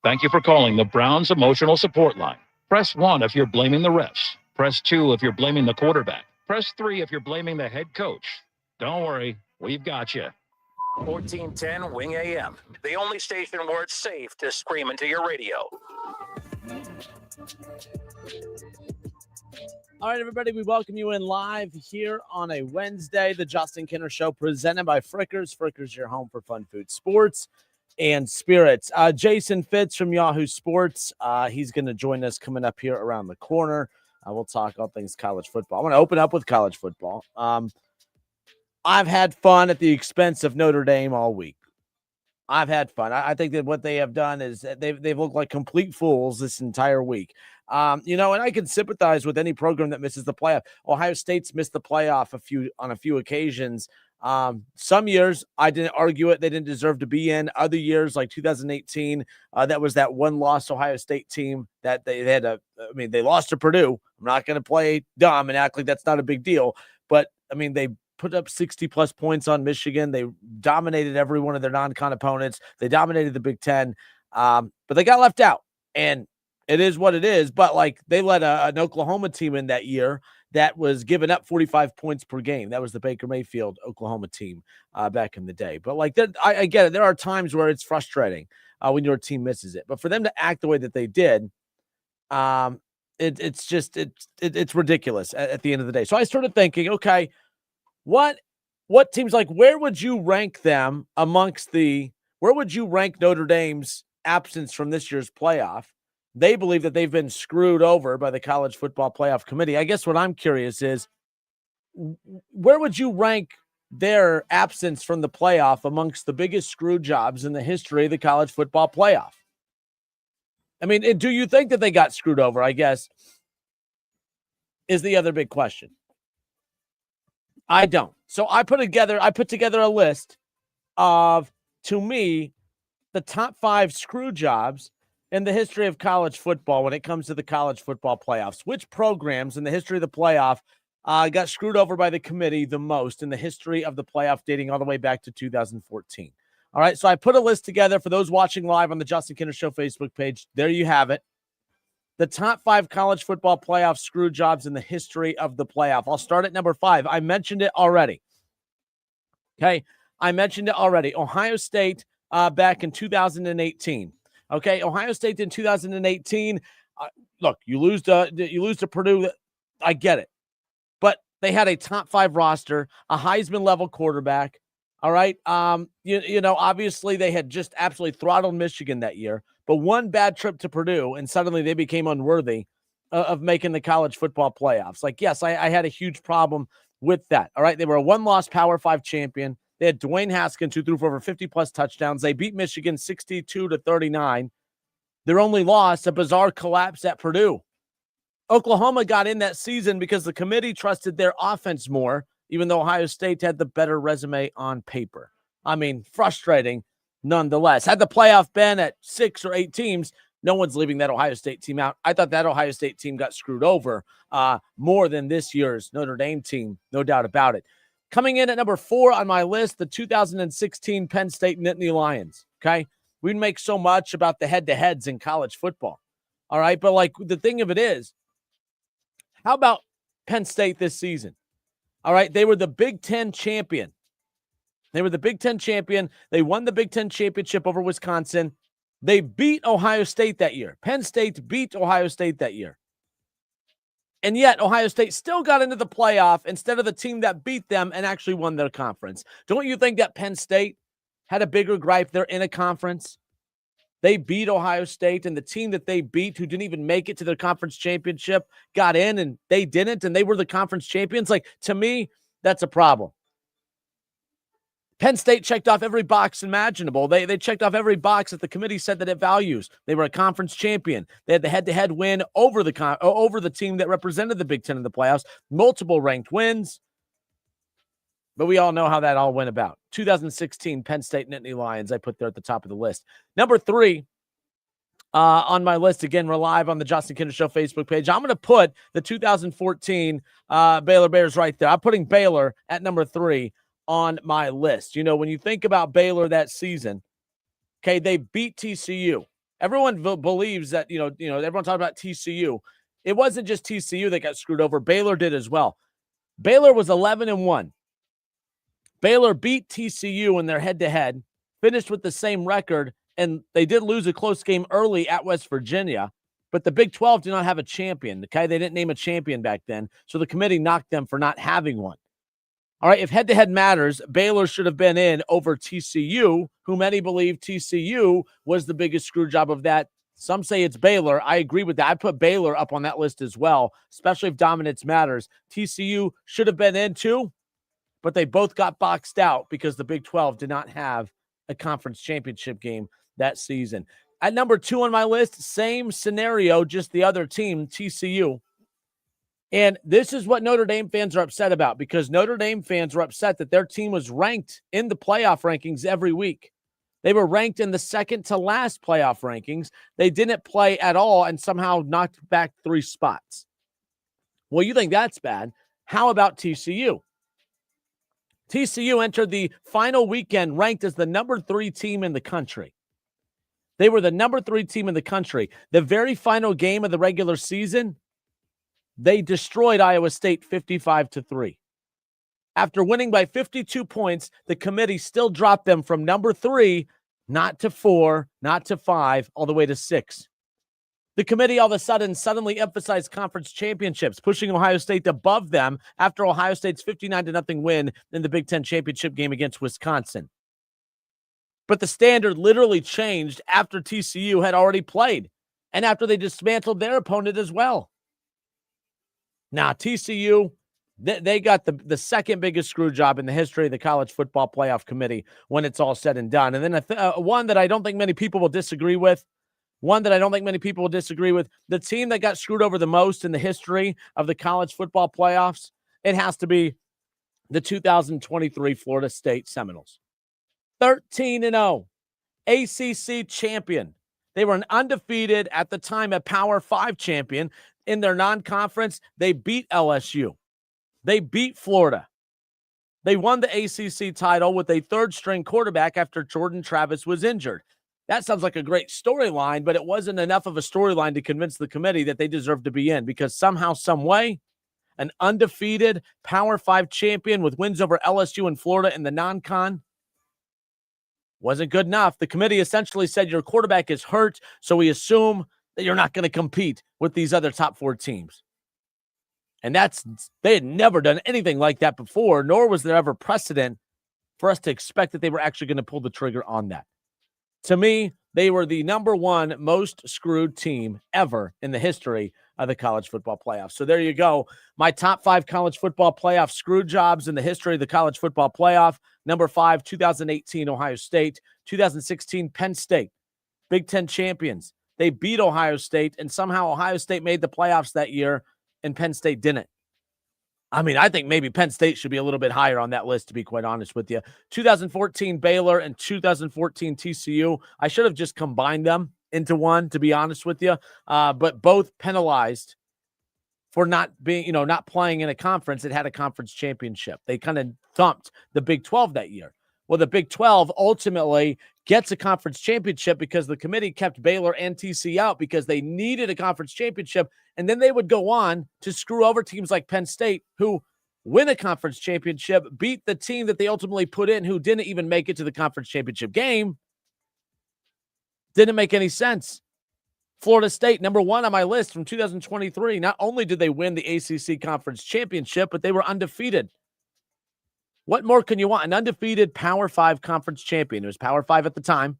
Thank you for calling the Browns Emotional Support Line. Press 1 if you're blaming the refs. Press 2 if you're blaming the quarterback. Press 3 if you're blaming the head coach. Don't worry, we've got you. 1410 Wing AM, the only station where it's safe to scream into your radio. All right, everybody, we welcome you in live here on a Wednesday, the Justin Kinner Show, presented by Frickers. Frickers, your home for fun food, sports, and spirits. Jason Fitz from Yahoo Sports. He's going to join us coming up here around the corner. We'll talk all things college football. I want to open up with college football. I've had fun at the expense of Notre Dame all week. I've had fun. I think that what they have done is they've looked like complete fools this entire week. And I can sympathize with any program that misses the playoff. Ohio State's missed the playoff on a few occasions. Some years I didn't argue it. They didn't deserve to be in. Other years, like 2018, that was that one-loss Ohio State team that they lost to Purdue. I'm not going to play dumb and act like that's not a big deal. But, they put up 60-plus points on Michigan. They dominated every one of their non-con opponents. They dominated the Big Ten, but they got left out. And it is what it is. But, they let an Oklahoma team in that year that was giving up 45 points per game. That was the Baker Mayfield Oklahoma team back in the day. But, I get it. There are times where it's frustrating when your team misses it. But for them to act the way that they did, it's ridiculous at the end of the day. So I started thinking, okay, what teams, where would you rank them where would you rank Notre Dame's absence from this year's playoff? They believe that they've been screwed over by the College Football Playoff Committee. I guess what I'm curious is, where would you rank their absence from the playoff amongst the biggest screw jobs in the history of the College Football Playoff? Do you think that they got screwed over, I guess, is the other big question. I don't. So I put together a list of, to me, the top 5 screw jobs in the history of college football when it comes to the college football playoffs. Which programs in the history of the playoff got screwed over by the committee the most in the history of the playoff, dating all the way back to 2014? All right, so I put a list together for those watching live on the Justin Kinner Show Facebook page. There you have it. The top 5 college football playoff screw jobs in the history of the playoff. I'll start at number 5. I mentioned it already. Okay, Ohio State back in 2018. Okay, Ohio State in 2018. Look, you lose to Purdue. I get it, but they had a top 5 roster, a Heisman level quarterback. All right, obviously they had just absolutely throttled Michigan that year. But one bad trip to Purdue, and suddenly they became unworthy of making the college football playoffs. Yes, I had a huge problem with that. All right, they were a one-loss Power 5 champion. They had Dwayne Haskins, who threw for over 50-plus touchdowns. They beat Michigan 62-39. Their only loss, a bizarre collapse at Purdue. Oklahoma got in that season because the committee trusted their offense more, even though Ohio State had the better resume on paper. Frustrating. Nonetheless, had the playoff been at 6 or 8 teams, no one's leaving that Ohio State team out. I thought that Ohio State team got screwed over more than this year's Notre Dame team, no doubt about it. Coming in at number 4 on my list, the 2016 Penn State Nittany Lions. Okay, we make so much about the head-to-heads in college football. All right, but the thing of it is, how about Penn State this season? All right, they were the Big Ten champion. They won the Big Ten championship over Wisconsin. They beat Ohio State that year. Penn State beat Ohio State that year. And yet Ohio State still got into the playoff instead of the team that beat them and actually won their conference. Don't you think that Penn State had a bigger gripe? They're in a conference. They beat Ohio State, and the team that they beat, who didn't even make it to their conference championship, got in, and they didn't, and they were the conference champions. To me, that's a problem. Penn State checked off every box imaginable. They checked off every box that the committee said that it values. They were a conference champion. They had the head-to-head win over the team that represented the Big Ten in the playoffs, multiple ranked wins. But we all know how that all went about. 2016 Penn State Nittany Lions, I put there at the top of the list. Number 3 on my list, again, we're live on the Justin Kinner Show Facebook page. I'm going to put the 2014 Baylor Bears right there. I'm putting Baylor at number 3 on my list. When you think about Baylor that season, okay, they beat TCU. Everyone believes that, everyone talking about TCU. It wasn't just TCU that got screwed over. Baylor did as well. Baylor was 11-1. Baylor beat TCU in their head-to-head, finished with the same record, and they did lose a close game early at West Virginia, but the Big 12 did not have a champion. Okay, they didn't name a champion back then, so the committee knocked them for not having one. All right, if head-to-head matters, Baylor should have been in over TCU, who many believe TCU was the biggest screw job of that. Some say it's Baylor. I agree with that. I put Baylor up on that list as well, especially if dominance matters. TCU should have been in too, but they both got boxed out because the Big 12 did not have a conference championship game that season. At number 2 on my list, same scenario, just the other team, TCU. And this is what Notre Dame fans are upset about, because Notre Dame fans are upset that their team was ranked in the playoff rankings every week. They were ranked in the second to last playoff rankings. They didn't play at all and somehow knocked back 3 spots. Well, you think that's bad. How about TCU? TCU entered the final weekend ranked as the number 3 team in the country. They were the number 3 team in the country. The very final game of the regular season, they destroyed Iowa State 55-3. After winning by 52 points, the committee still dropped them from number 3, not to 4, not to 5, all the way to 6. The committee all of a suddenly emphasized conference championships, pushing Ohio State above them after Ohio State's 59-0 win in the Big Ten championship game against Wisconsin. But the standard literally changed after TCU had already played and after they dismantled their opponent as well. Now, TCU, they got the second biggest screw job in the history of the College Football Playoff Committee when it's all said and done. And then one that I don't think many people will disagree with, the team that got screwed over the most in the history of the College Football Playoffs, it has to be the 2023 Florida State Seminoles. 13-0, ACC champion. They were an undefeated, at the time, a Power 5 champion. In their non-conference, they beat LSU. They beat Florida. They won the ACC title with a third-string quarterback after Jordan Travis was injured. That sounds like a great storyline, but it wasn't enough of a storyline to convince the committee that they deserved to be in, because somehow, some way, an undefeated Power 5 champion with wins over LSU and Florida in the non-con wasn't good enough. The committee essentially said your quarterback is hurt, so we assume that you're not going to compete with these other top 4 teams. And they had never done anything like that before, nor was there ever precedent for us to expect that they were actually going to pull the trigger on that. To me, they were the number 1 most screwed team ever in the history of the college football playoffs. So there you go. My top 5 college football playoff screw jobs in the history of the college football playoff. Number 5, 2018 Ohio State. 2016 Penn State. Big Ten champions. They beat Ohio State, and somehow Ohio State made the playoffs that year, and Penn State didn't. I mean, I think maybe Penn State should be a little bit higher on that list, to be quite honest with you. 2014 Baylor and 2014 TCU. I should have just combined them into one, to be honest with you. But both penalized for not being, not playing in a conference that had a conference championship. They kind of thumped the Big 12 that year. Well, the Big 12 ultimately gets a conference championship because the committee kept Baylor and TCU out because they needed a conference championship. And then they would go on to screw over teams like Penn State, who win a conference championship, beat the team that they ultimately put in, who didn't even make it to the conference championship game. Didn't make any sense. Florida State, number 1 on my list from 2023. Not only did they win the ACC conference championship, but they were undefeated. What more can you want? An undefeated Power 5 conference champion. It was Power 5 at the time.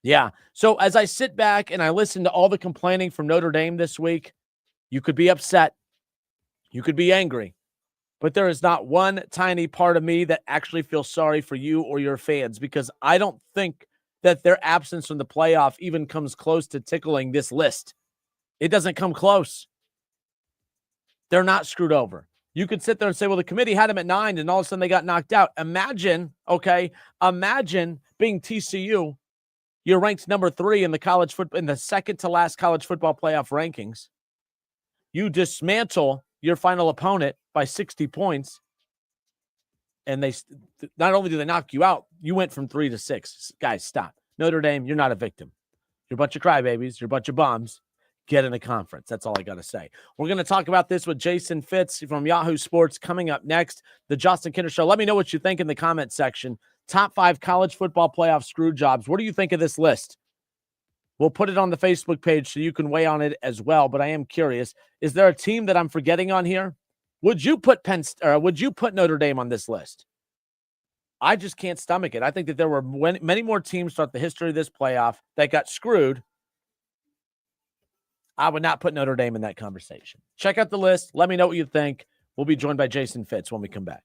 Yeah. So as I sit back and I listen to all the complaining from Notre Dame this week, you could be upset. You could be angry. But there is not one tiny part of me that actually feels sorry for you or your fans, because I don't think that their absence from the playoff even comes close to tickling this list. It doesn't come close. They're not screwed over. You could sit there and say, well, the committee had them at 9 and all of a sudden they got knocked out. Imagine being TCU. You're ranked number 3 in the second to last college football playoff rankings. You dismantle your final opponent by 60 points. And they not only do they knock you out, you went from 3 to 6. Guys, stop. Notre Dame, you're not a victim. You're a bunch of crybabies. You're a bunch of bums. Get in the conference. That's all I got to say. We're going to talk about this with Jason Fitz from Yahoo Sports coming up next. The Justin Kinder Show. Let me know what you think in the comment section. Top 5 college football playoff screw jobs. What do you think of this list? We'll put it on the Facebook page so you can weigh on it as well. But I am curious, is there a team that I'm forgetting on here? Would you put Notre Dame on this list? I just can't stomach it. I think that there were many more teams throughout the history of this playoff that got screwed. I would not put Notre Dame in that conversation. Check out the list. Let me know what you think. We'll be joined by Jason Fitz when we come back.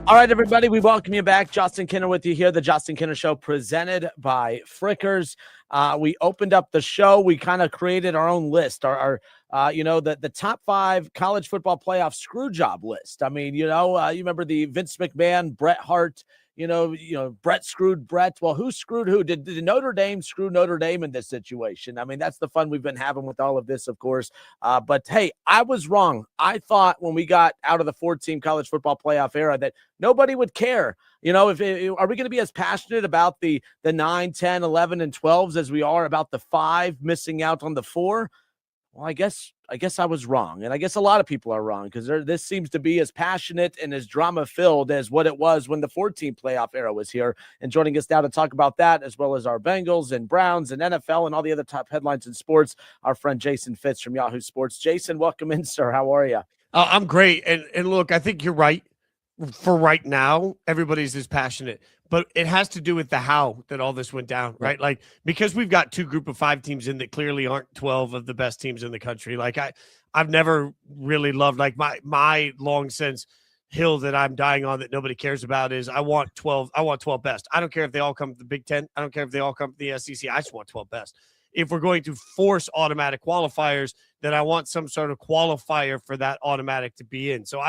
All right, everybody, we welcome you back. Justin Kinner with you here. The Justin Kinner Show presented by Frickers. We opened up the show. We kind of created our own list, the top 5 college football playoff screw job list. I mean, you remember the Vince McMahon, Bret Hart, Brett screwed Brett. Well, who screwed who? Did Notre Dame screw Notre Dame in this situation? I mean, that's the fun we've been having with all of this, of course. But hey, I was wrong. I thought when we got out of the 4-team college football playoff era that nobody would care. Are we going to be as passionate about the 9, 10, 11, and 12s as we are about the 5 missing out on the 4? Well, I guess I was wrong, and I guess a lot of people are wrong because this seems to be as passionate and as drama-filled as what it was when the 14 playoff era was here. And joining us now to talk about that, as well as our Bengals and Browns and NFL and all the other top headlines in sports, our friend Jason Fitz from Yahoo Sports. Jason, welcome in, sir. How are you? I'm great, and look, I think you're right. For right now, everybody's as passionate, but it has to do with the how that all this went down, right? Like, because we've got 2 group of 5 teams in that clearly aren't 12 of the best teams in the country. Like, I've never really loved, like, my long sense hill that I'm dying on that nobody cares about is I want 12 best. I don't care if they all come to the Big Ten. I don't care if they all come to the SEC. I just want 12 best. If we're going to force automatic qualifiers, then I want some sort of qualifier for that automatic to be in. So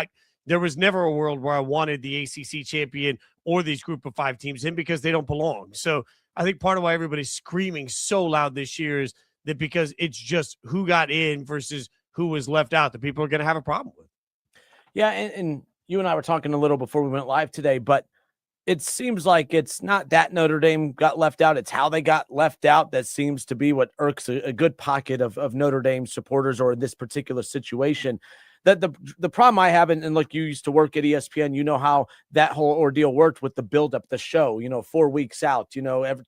there was never a world where I wanted the ACC champion or these group of 5 teams in because they don't belong. So I think part of why everybody's screaming so loud this year is that because it's just who got in versus who was left out that people are going to have a problem with. Yeah, and you and I were talking a little before we went live today, but it seems like it's not that Notre Dame got left out. It's how they got left out that seems to be what irks a good pocket of Notre Dame supporters, or in this particular situation. The problem I have, and look, you used to work at ESPN, you know how that whole ordeal worked with the build-up, the show, 4 weeks out,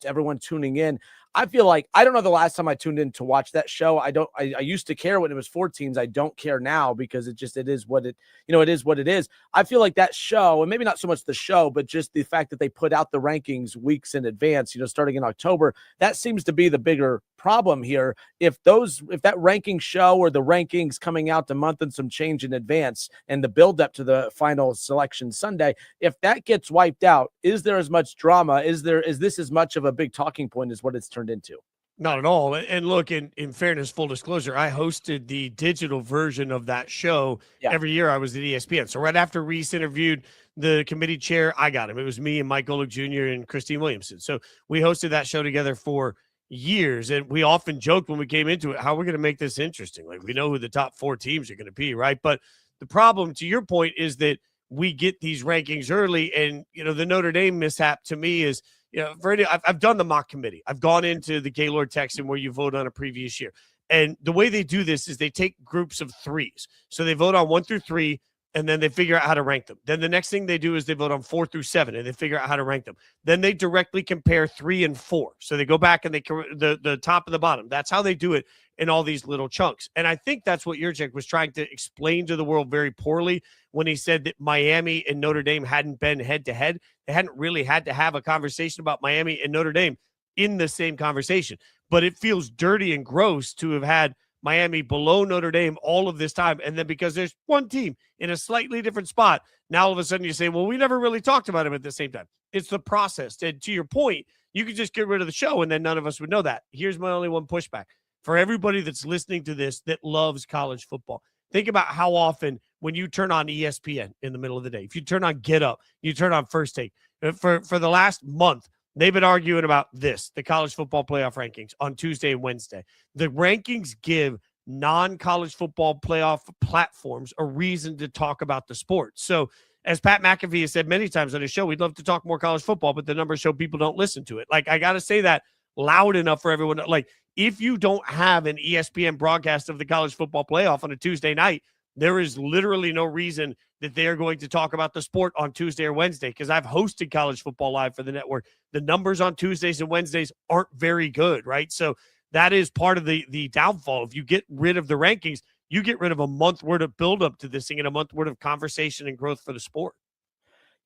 everyone tuning in. I feel like, I don't know the last time I tuned in to watch that show. I used to care when it was 4 teams. I don't care now because it is what it is. I feel like that show, and maybe not so much the show, but just the fact that they put out the rankings weeks in advance, starting in October, that seems to be the bigger problem here. If that ranking show or the rankings coming out a month and some change in advance and the build up to the final selection Sunday, if that gets wiped out, is there as much drama? Is this as much of a big talking point as what it's turned into? Not at all. And look, in fairness, full disclosure, I hosted the digital version of that show. Every year I was at ESPN. So right after Reese interviewed the committee chair, I got him. It was me and Mike Golick Jr. and Christine Williamson. So we hosted that show together for years. And we often joked when we came into it, how we're going to make this interesting. Like, we know who the top 4 teams are going to be, right? But the problem, to your point, is that we get these rankings early. And, the Notre Dame mishap to me is, I've done the mock committee. I've gone into the Gaylord Texan where you vote on a previous year. And the way they do this is they take groups of 3s. So they vote on 1 through 3, and then they figure out how to rank them. Then the next thing they do is they vote on 4 through 7, and they figure out how to rank them. Then they directly compare 3 and 4. So they go back and they the top and the bottom. That's how they do it in all these little chunks. And I think that's what Yurchek was trying to explain to the world very poorly when he said that Miami and Notre Dame hadn't been head-to-head. They hadn't really had to have a conversation about Miami and Notre Dame in the same conversation. But it feels dirty and gross to have had Miami below Notre Dame all of this time. And then because there's one team in a slightly different spot, now all of a sudden you say, well, we never really talked about him at the same time. It's the process. And to your point, you could just get rid of the show and then none of us would know that. Here's my only one pushback. For everybody that's listening to this that loves college football, think about how often when you turn on ESPN in the middle of the day, if you turn on Get Up, you turn on First Take, for the last month, they've been arguing about this, the college football playoff rankings on Tuesday and Wednesday. The rankings give non-college football playoff platforms a reason to talk about the sport. So as Pat McAfee has said many times on his show, we'd love to talk more college football, but the numbers show people don't listen to it. Like, I got to say that loud enough for everyone. Like, if you don't have an ESPN broadcast of the college football playoff on a Tuesday night, there is literally no reason that they are going to talk about the sport on Tuesday or Wednesday, because I've hosted college football live for the network. The numbers on Tuesdays and Wednesdays aren't very good, right? So that is part of the downfall. If you get rid of the rankings, you get rid of a month worth of buildup to this thing and a month worth of conversation and growth for the sport.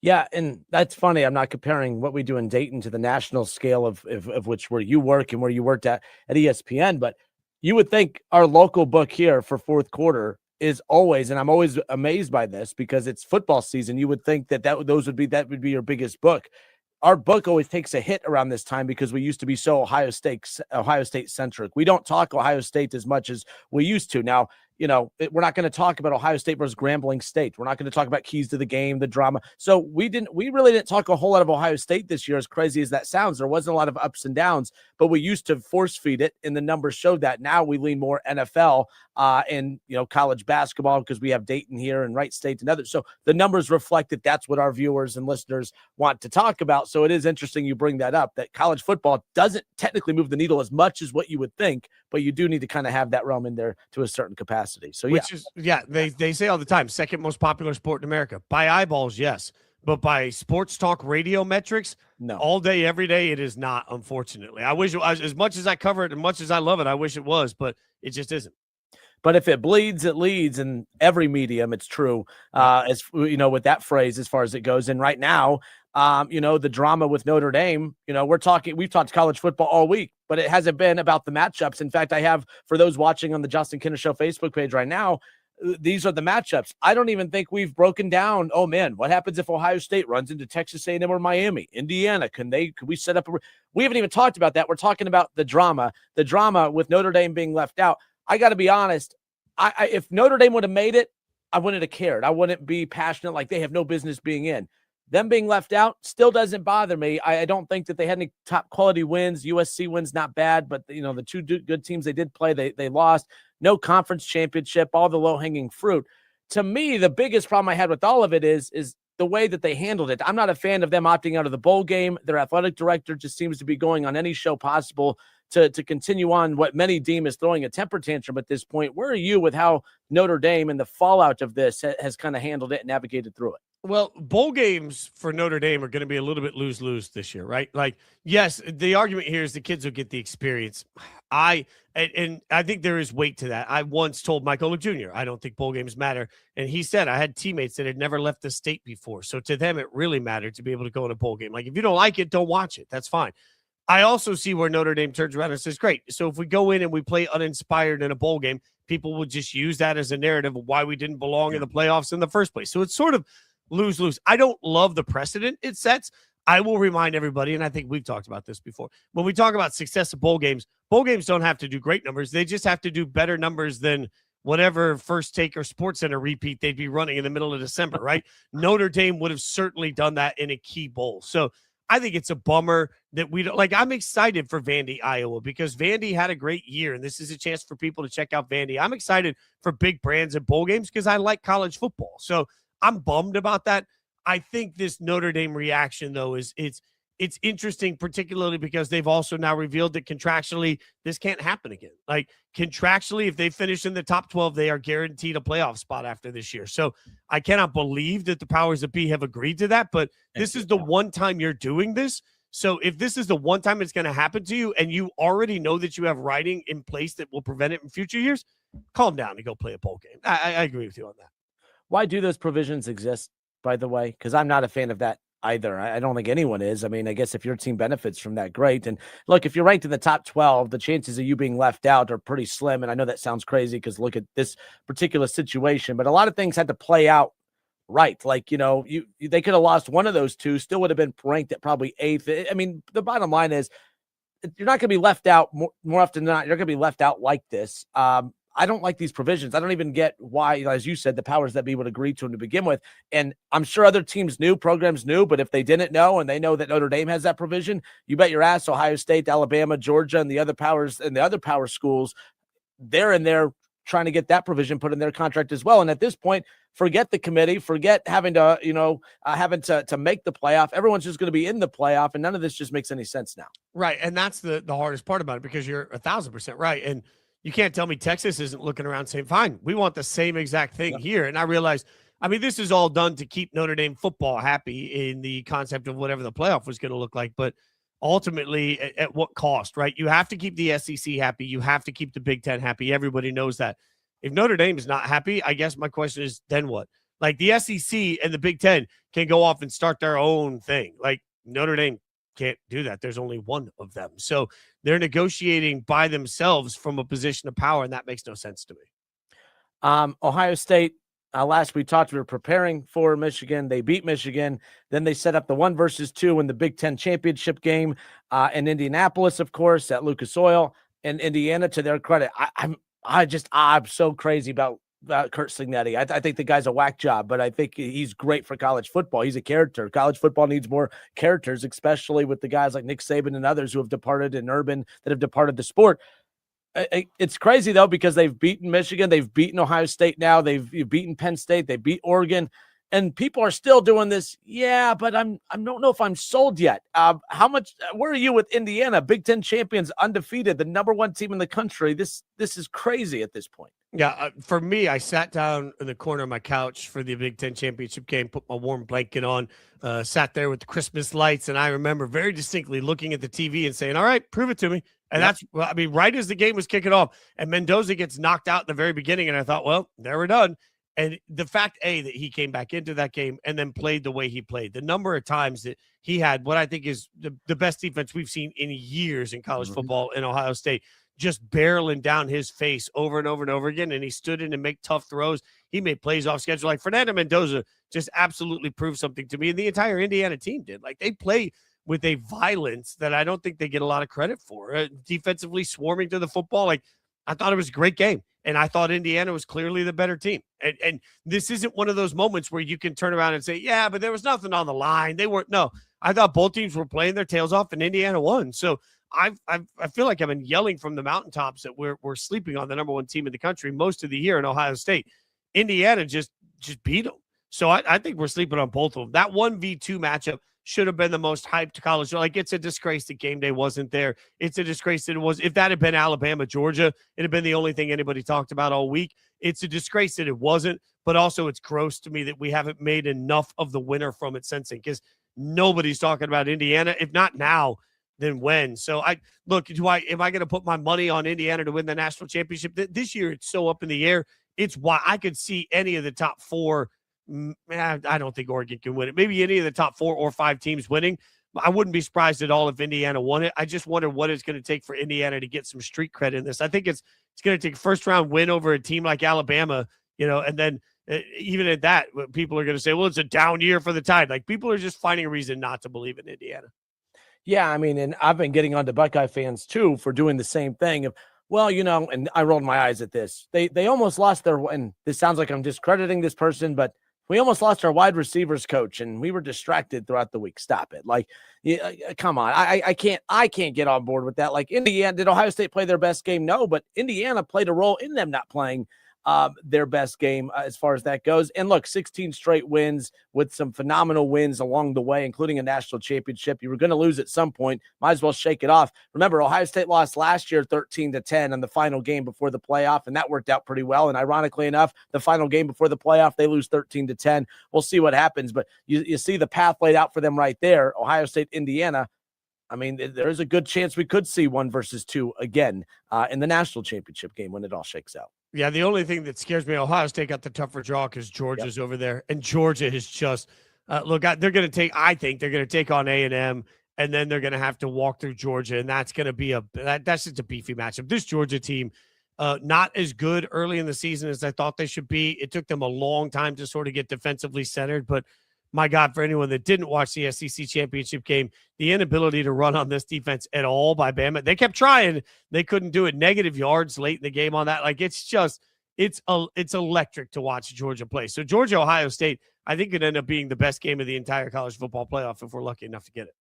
Yeah, and that's funny. I'm not comparing what we do in Dayton to the national scale of which where you work and where you worked at ESPN, but you would think our local book here for fourth quarter is always, and I'm always amazed by this because it's football season. You would think that that would be your biggest book. Our book always takes a hit around this time because we used to be so Ohio State centric. We don't talk Ohio State as much as we used to. Now, we're not going to talk about Ohio State versus Grambling State. We're not going to talk about keys to the game, the drama. So we really didn't talk a whole lot of Ohio State this year, as crazy as that sounds. There wasn't a lot of ups and downs, but we used to force feed it, and the numbers showed that. Now we lean more NFL and college basketball because we have Dayton here and Wright State and others. So the numbers reflect that that's what our viewers and listeners want to talk about. So it is interesting you bring that up, that college football doesn't technically move the needle as much as what you would think, but you do need to kind of have that realm in there to a certain capacity. So they say all the time, second most popular sport in America. By eyeballs, yes. But by sports talk radio metrics, no. All day, every day, it is not, unfortunately. I wish it was, as much as I cover it, as much as I love it, I wish it was, but it just isn't. But if it bleeds, it leads in every medium. It's true, as with that phrase, as far as it goes. And right now, the drama with Notre Dame, we've talked college football all week, but it hasn't been about the matchups. In fact, I have, for those watching on the Justin Kinner Show Facebook page right now, these are the matchups. I don't even think we've broken down, oh man, what happens if Ohio State runs into Texas A&M or Miami? Indiana, could we set up we haven't even talked about that. We're talking about the drama with Notre Dame being left out. I got to be honest. If Notre Dame would have made it, I wouldn't have cared. I wouldn't be passionate like they have no business being in. Them being left out still doesn't bother me. I don't think that they had any top quality wins. USC wins not bad, but the two good teams they did play, they lost. No conference championship, all the low-hanging fruit. To me, the biggest problem I had with all of it is the way that they handled it. I'm not a fan of them opting out of the bowl game. Their athletic director just seems to be going on any show possible to continue on what many deem as throwing a temper tantrum at this point. Where are you with how Notre Dame and the fallout of this has kind of handled it and navigated through it? Well, bowl games for Notre Dame are going to be a little bit lose-lose this year, right? Like, yes, the argument here is the kids will get the experience. I think there is weight to that. I once told Michael Luke Jr., I don't think bowl games matter. And he said, I had teammates that had never left the state before. So to them, it really mattered to be able to go in a bowl game. Like, if you don't like it, don't watch it. That's fine. I also see where Notre Dame turns around and says, great. So if we go in and we play uninspired in a bowl game, people will just use that as a narrative of why we didn't belong in the playoffs in the first place. So it's sort of lose-lose. I don't love the precedent it sets. I will remind everybody, and I think we've talked about this before, when we talk about success of bowl games don't have to do great numbers. They just have to do better numbers than whatever First Take or Sports Center repeat they'd be running in the middle of December, right? Notre Dame would have certainly done that in a key bowl. So I think it's a bummer that we don't, like, I'm excited for Vandy, Iowa, because Vandy had a great year, and this is a chance for people to check out Vandy. I'm excited for big brands and bowl games because I like college football. So I'm bummed about that. I think this Notre Dame reaction, though, is it's interesting, particularly because they've also now revealed that contractually this can't happen again. Like, contractually, if they finish in the top 12, they are guaranteed a playoff spot after this year. So I cannot believe that the powers that be have agreed to that, but this is the one time you're doing this. So if this is the one time it's going to happen to you and you already know that you have writing in place that will prevent it in future years, calm down and go play a bowl game. I agree with you on that. Why do those provisions exist, by the way? Because I'm not a fan of that either. I don't think anyone is. I mean, I guess if your team benefits from that, great. And look, if you're ranked in the top 12, the chances of you being left out are pretty slim. And I know that sounds crazy because look at this particular situation, but a lot of things had to play out right. Like, they could have lost one of those two, still would have been ranked at probably 8th. I mean, the bottom line is you're not going to be left out more often than not. You're going to be left out like this. I don't like these provisions. I don't even get why, as you said, the powers that be would agree to them to begin with. And I'm sure other teams knew, programs knew, but if they didn't know and they know that Notre Dame has that provision, you bet your ass Ohio State, Alabama, Georgia, and the other powers and the other power schools, they're in there trying to get that provision put in their contract as well. And at this point, forget the committee, forget having to, having to make the playoff. Everyone's just going to be in the playoff, and none of this just makes any sense now. Right, and that's the hardest part about it because you're 1,000% right. And you can't tell me Texas isn't looking around saying, fine, we want the same exact thing here. And I realized, this is all done to keep Notre Dame football happy in the concept of whatever the playoff was going to look like. But ultimately, at what cost, right? You have to keep the SEC happy. You have to keep the Big Ten happy. Everybody knows that. If Notre Dame is not happy, I guess my question is, then what? Like, the SEC and the Big Ten can go off and start their own thing. Like, Notre Dame can't do that. There's only one of them. So they're negotiating by themselves from a position of power, and that makes no sense to me. Ohio State, last we talked, we were preparing for Michigan. They beat Michigan. Then they set up the 1-2 in the Big Ten championship game in Indianapolis, of course, at Lucas Oil. And Indiana, to their credit, I'm so crazy about Kurt Signetti. I think the guy's a whack job, but I think he's great for college football. He's a character. College football needs more characters, especially with the guys like Nick Saban and others who have departed, and Urban that have departed the sport. It's crazy, though, because they've beaten Michigan. They've beaten Ohio State now. They've beaten Penn State. They beat Oregon. And people are still doing this. Yeah, but I don't know if I'm sold yet. Where are you with Indiana? Big Ten champions, undefeated, the number one team in the country. This is crazy at this point. Yeah, for me, I sat down in the corner of my couch for the Big Ten championship game, put my warm blanket on, sat there with the Christmas lights, and I remember very distinctly looking at the TV and saying, all right, prove it to me. And that's, right as the game was kicking off, and Mendoza gets knocked out in the very beginning, and I thought, well, there we're done. And the fact, that he came back into that game and then played the way he played, the number of times that he had what I think is the best defense we've seen in years in college football in Ohio State, just barreling down his face over and over and over again. And he stood in and make tough throws. He made plays off schedule. Like Fernando Mendoza just absolutely proved something to me. And the entire Indiana team did. Like, they play with a violence that I don't think they get a lot of credit for. Defensively swarming to the football. Like, I thought it was a great game. And I thought Indiana was clearly the better team. And this isn't one of those moments where you can turn around and say, yeah, but there was nothing on the line. They weren't. No, I thought both teams were playing their tails off and Indiana won. So I feel like I've been yelling from the mountaintops that we're sleeping on the number one team in the country most of the year in Ohio State. Indiana just beat them. So I think we're sleeping on both of them. That 1v2 matchup should have been the most hyped college. Like, it's a disgrace that game day wasn't there. It's a disgrace that it was. If that had been Alabama, Georgia, it'd have been the only thing anybody talked about all week. It's a disgrace that it wasn't, but also it's gross to me that we haven't made enough of the winner from it since then, because nobody's talking about Indiana. If not now, then when? So am I going to put my money on Indiana to win the national championship? This year, it's so up in the air. It's why I could see any of the top four. I don't think Oregon can win it. Maybe any of the top 4 or 5 teams winning. I wouldn't be surprised at all if Indiana won it. I just wonder what it's going to take for Indiana to get some street cred in this. I think it's going to take a first-round win over a team like Alabama, and then even at that, people are going to say, well, it's a down year for the Tide. Like, people are just finding a reason not to believe in Indiana. Yeah, I mean, and I've been getting onto Buckeye fans, too, for doing the same thing of, well, and I rolled my eyes at this. They almost lost their, and this sounds like I'm discrediting this person, but we almost lost our wide receivers coach, and we were distracted throughout the week. Stop it. Like, come on. I can't get on board with that. Like, Indiana, did Ohio State play their best game? No, but Indiana played a role in them not playing their best game as far as that goes. And look, 16 straight wins with some phenomenal wins along the way, including a national championship. You were going to lose at some point. Might as well shake it off. Remember, Ohio State lost last year 13-10 in the final game before the playoff, and that worked out pretty well. And ironically enough, the final game before the playoff, they lose 13-10. We'll see what happens, but you see the path laid out for them right there. Ohio State, Indiana. I mean, there's a good chance we could see 1-2 again in the national championship game when it all shakes out. Yeah, the only thing that scares me, Ohio State got the tougher draw because Georgia's over there, and Georgia is just they're going to take on A&M, and then they're going to have to walk through Georgia, and that's going to be that's just a beefy matchup. This Georgia team, not as good early in the season as I thought they should be. It took them a long time to sort of get defensively centered, but my God, for anyone that didn't watch the SEC championship game, the inability to run on this defense at all by Bama, they kept trying. They couldn't do it. Negative yards late in the game on that. Like, it's electric to watch Georgia play. So Georgia, Ohio State, I think could end up being the best game of the entire college football playoff if we're lucky enough to get it.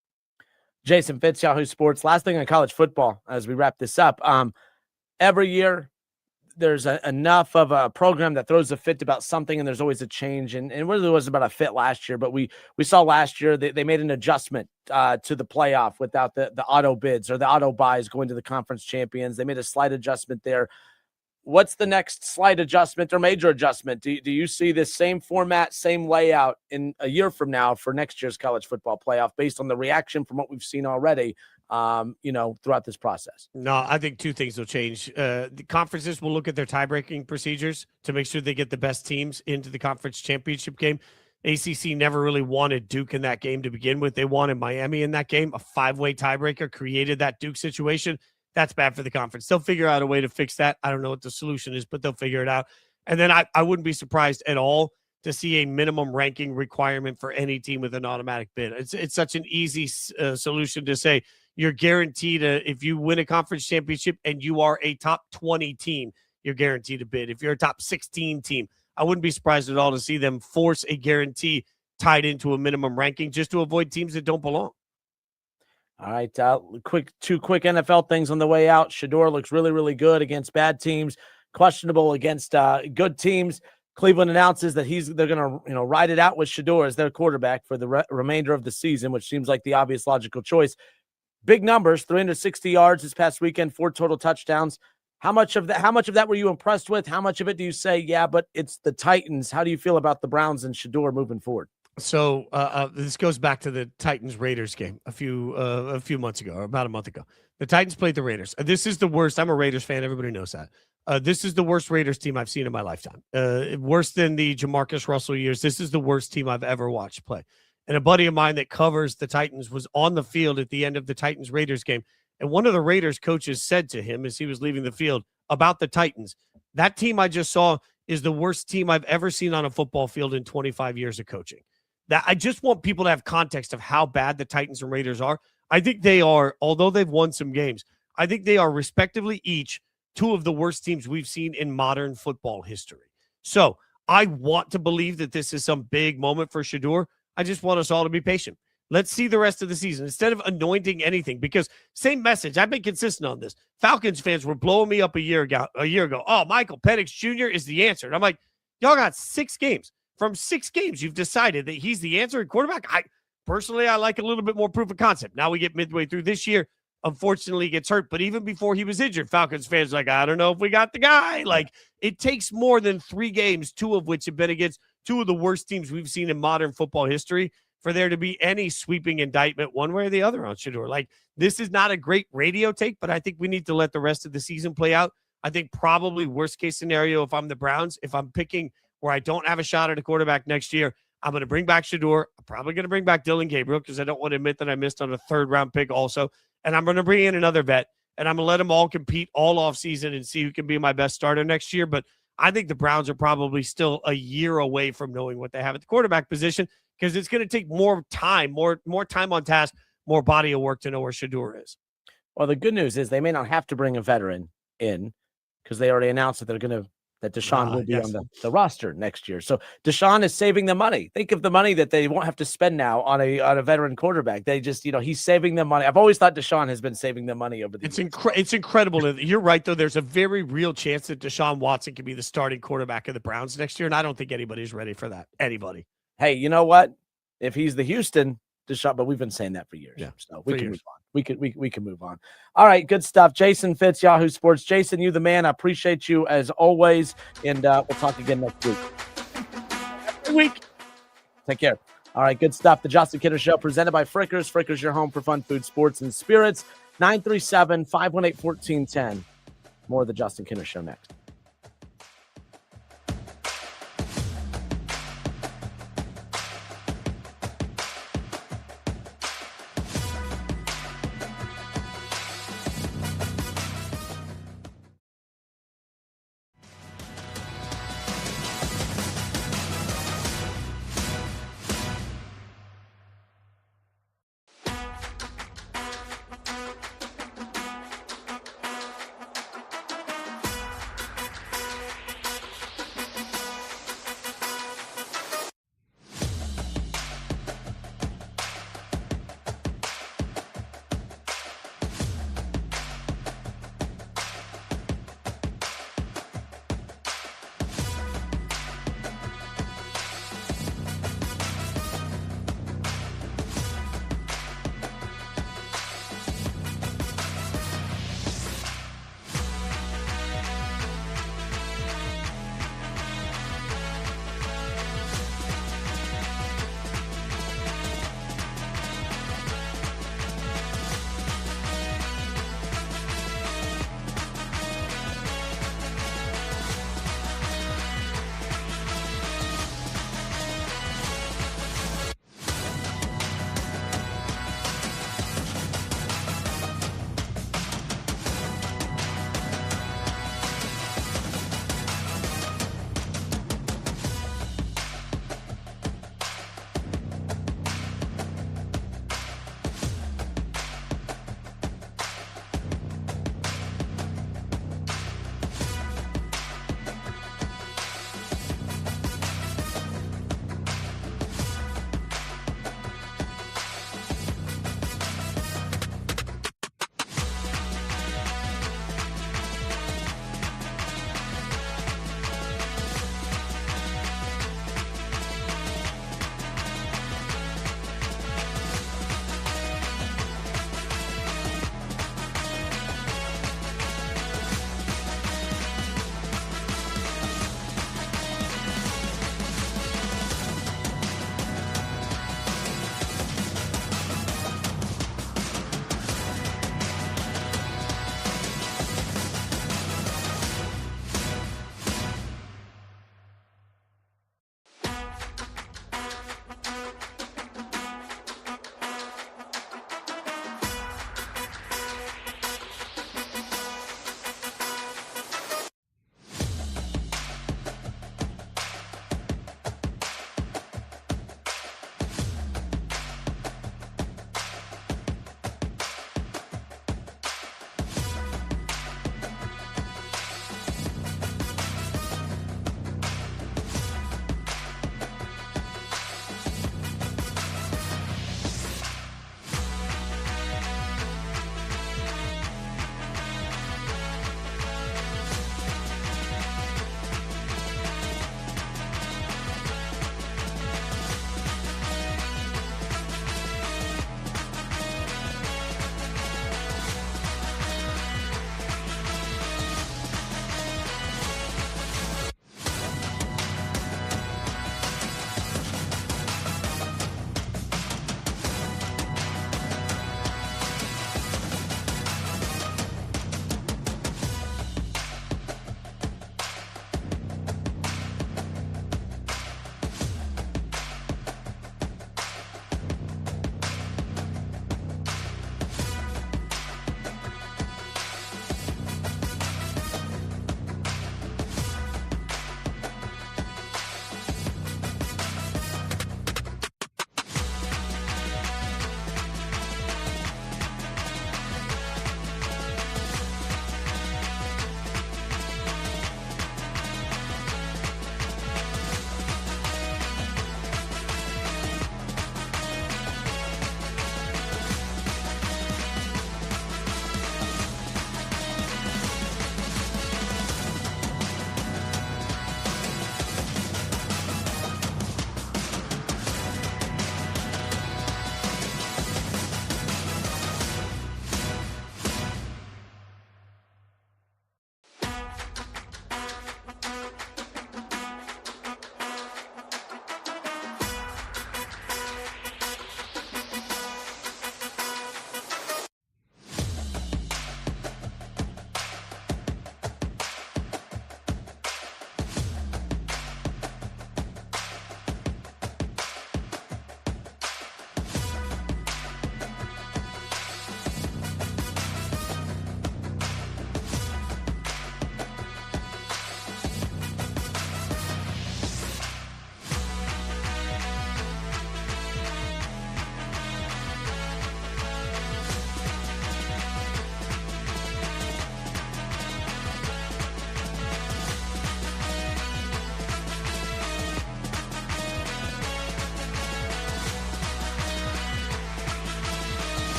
Jason Fitz, Yahoo Sports. Last thing on college football as we wrap this up. Every year, there's enough of a program that throws a fit about something, and there's always a change. And it really was about a fit last year, but we saw last year they made an adjustment to the playoff without the auto bids or the auto buys going to the conference champions. They made a slight adjustment there. What's the next slight adjustment or major adjustment? Do you see this same format, same layout in a year from now for next year's college football playoff based on the reaction from what we've seen already? Throughout this process? No, I think two things will change. The conferences will look at their tie-breaking procedures to make sure they get the best teams into the conference championship game. ACC never really wanted Duke in that game to begin with. They wanted Miami in that game. A 5-way tiebreaker created that Duke situation. That's bad for the conference. They'll figure out a way to fix that. I don't know what the solution is, but they'll figure it out. And then I wouldn't be surprised at all to see a minimum ranking requirement for any team with an automatic bid. It's such an easy solution to say you're guaranteed if you win a conference championship and you are a top 20 team, you're guaranteed a bid. If you're a top 16 team, I wouldn't be surprised at all to see them force a guarantee tied into a minimum ranking just to avoid teams that don't belong. All right, two quick NFL things on the way out. Shedeur looks really, really good against bad teams, questionable against good teams. Cleveland announces that they're going to ride it out with Shedeur as their quarterback for the remainder of the season, which seems like the obvious logical choice. Big numbers, 360 yards this past weekend, 4 total touchdowns. How much of that were you impressed with? How much of it do you say, yeah, but it's the Titans? How do you feel about the Browns and Shedeur moving forward? So this goes back to the Titans-Raiders game a few months ago, or about a month ago. The Titans played the Raiders. This is the worst. I'm a Raiders fan. Everybody knows that. This is the worst Raiders team I've seen in my lifetime. Worse than the Jamarcus Russell years. This is the worst team I've ever watched play. And a buddy of mine that covers the Titans was on the field at the end of the Titans-Raiders game. And one of the Raiders coaches said to him as he was leaving the field about the Titans, that team I just saw is the worst team I've ever seen on a football field in 25 years of coaching. That I just want people to have context of how bad the Titans and Raiders are. I think they are, although they've won some games, I think they are respectively each 2 of the worst teams we've seen in modern football history. So I want to believe that this is some big moment for Shedeur. I just want us all to be patient. Let's see the rest of the season instead of anointing anything, because same message. I've been consistent on this. Falcons fans were blowing me up a year ago. Oh, Michael Penix Jr. is the answer. And I'm like, y'all got 6 games. From 6 games, you've decided that he's the answer at quarterback. I like a little bit more proof of concept. Now we get midway through this year. Unfortunately, he gets hurt. But even before he was injured, Falcons fans like, I don't know if we got the guy. Like, it takes more than 3 games, 2 of which have been against 2 of the worst teams we've seen in modern football history, for there to be any sweeping indictment one way or the other on Shedeur. Like, this is not a great radio take, but I think we need to let the rest of the season play out. I think probably worst case scenario, if I'm the Browns, if I'm picking where I don't have a shot at a quarterback next year, I'm going to bring back Shedeur. I'm probably going to bring back Dylan Gabriel because I don't want to admit that I missed on a 3rd-round pick also. And I'm going to bring in another vet, and I'm going to let them all compete all offseason and see who can be my best starter next year. But I think the Browns are probably still a year away from knowing what they have at the quarterback position, because it's going to take more time, more time on task, more body of work to know where Shedeur is. Well, the good news is they may not have to bring a veteran in, because they already announced that that Deshaun will be on the roster next year. So Deshaun is saving them money. Think of the money that they won't have to spend now on a veteran quarterback. They just, he's saving them money. I've always thought Deshaun has been saving them money over the years. It's incredible. You're right, though. There's a very real chance that Deshaun Watson can be the starting quarterback of the Browns next year, and I don't think anybody's ready for that. Anybody. Hey, you know what? If he's the Houston Deshaun, but we've been saying that for years. Yeah, so we can move on. We can move on. All right, good stuff. Jason Fitz, Yahoo Sports. Jason, you the man. I appreciate you as always, and we'll talk again next week. Take care. All right, good stuff. The Justin Kinner Show presented by Frickers. Frickers, your home for fun, food, sports, and spirits. 937-518-1410. More of the Justin Kinner Show next.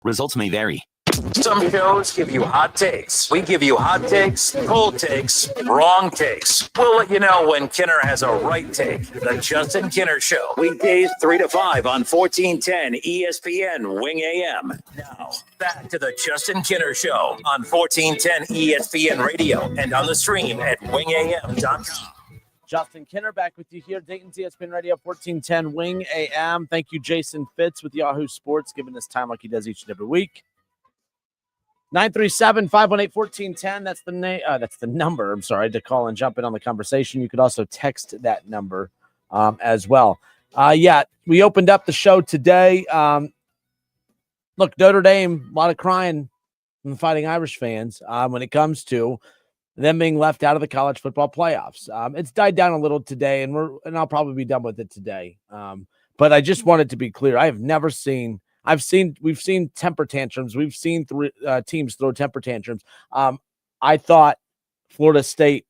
Results may vary. Some shows give you hot takes. We give you hot takes, cold takes, wrong takes. We'll let you know when Kinner has a right take. The Justin Kinner Show. Weekdays 3 to 5 on 1410 ESPN Wing AM. Now, back to the Justin Kinner Show on 1410 ESPN Radio and on the stream at wingam.com. Justin Kinner back with you here, Dayton's ESPN Radio, 1410 Wing AM. Thank you, Jason Fitz with Yahoo Sports, giving us time like he does each and every week. 937-518-1410. That's the name. That's the number. I'm sorry, to call and jump in on the conversation. You could also text that number as well. Yeah, we opened up the show today. Look, Notre Dame, a lot of crying from the Fighting Irish fans when it comes to them being left out of the college football playoffs. It's died down a little today, and I'll probably be done with it today. But I just wanted to be clear. We've seen temper tantrums. We've seen teams throw temper tantrums. I thought Florida State,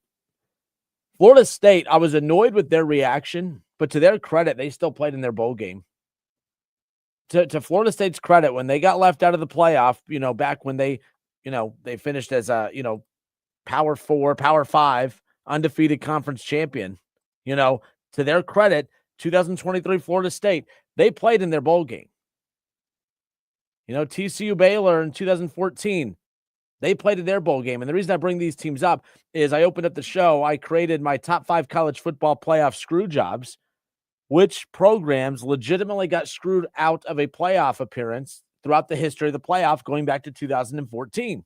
I was annoyed with their reaction, but to their credit, they still played in their bowl game. To Florida State's credit, when they got left out of the playoff, back when they finished as a, Power 4, Power 5, undefeated conference champion, to their credit, 2023 Florida State, they played in their bowl game. TCU Baylor in 2014, they played in their bowl game. And the reason I bring these teams up is I opened up the show. I created my top 5 college football playoff screw jobs, which programs legitimately got screwed out of a playoff appearance throughout the history of the playoff going back to 2014.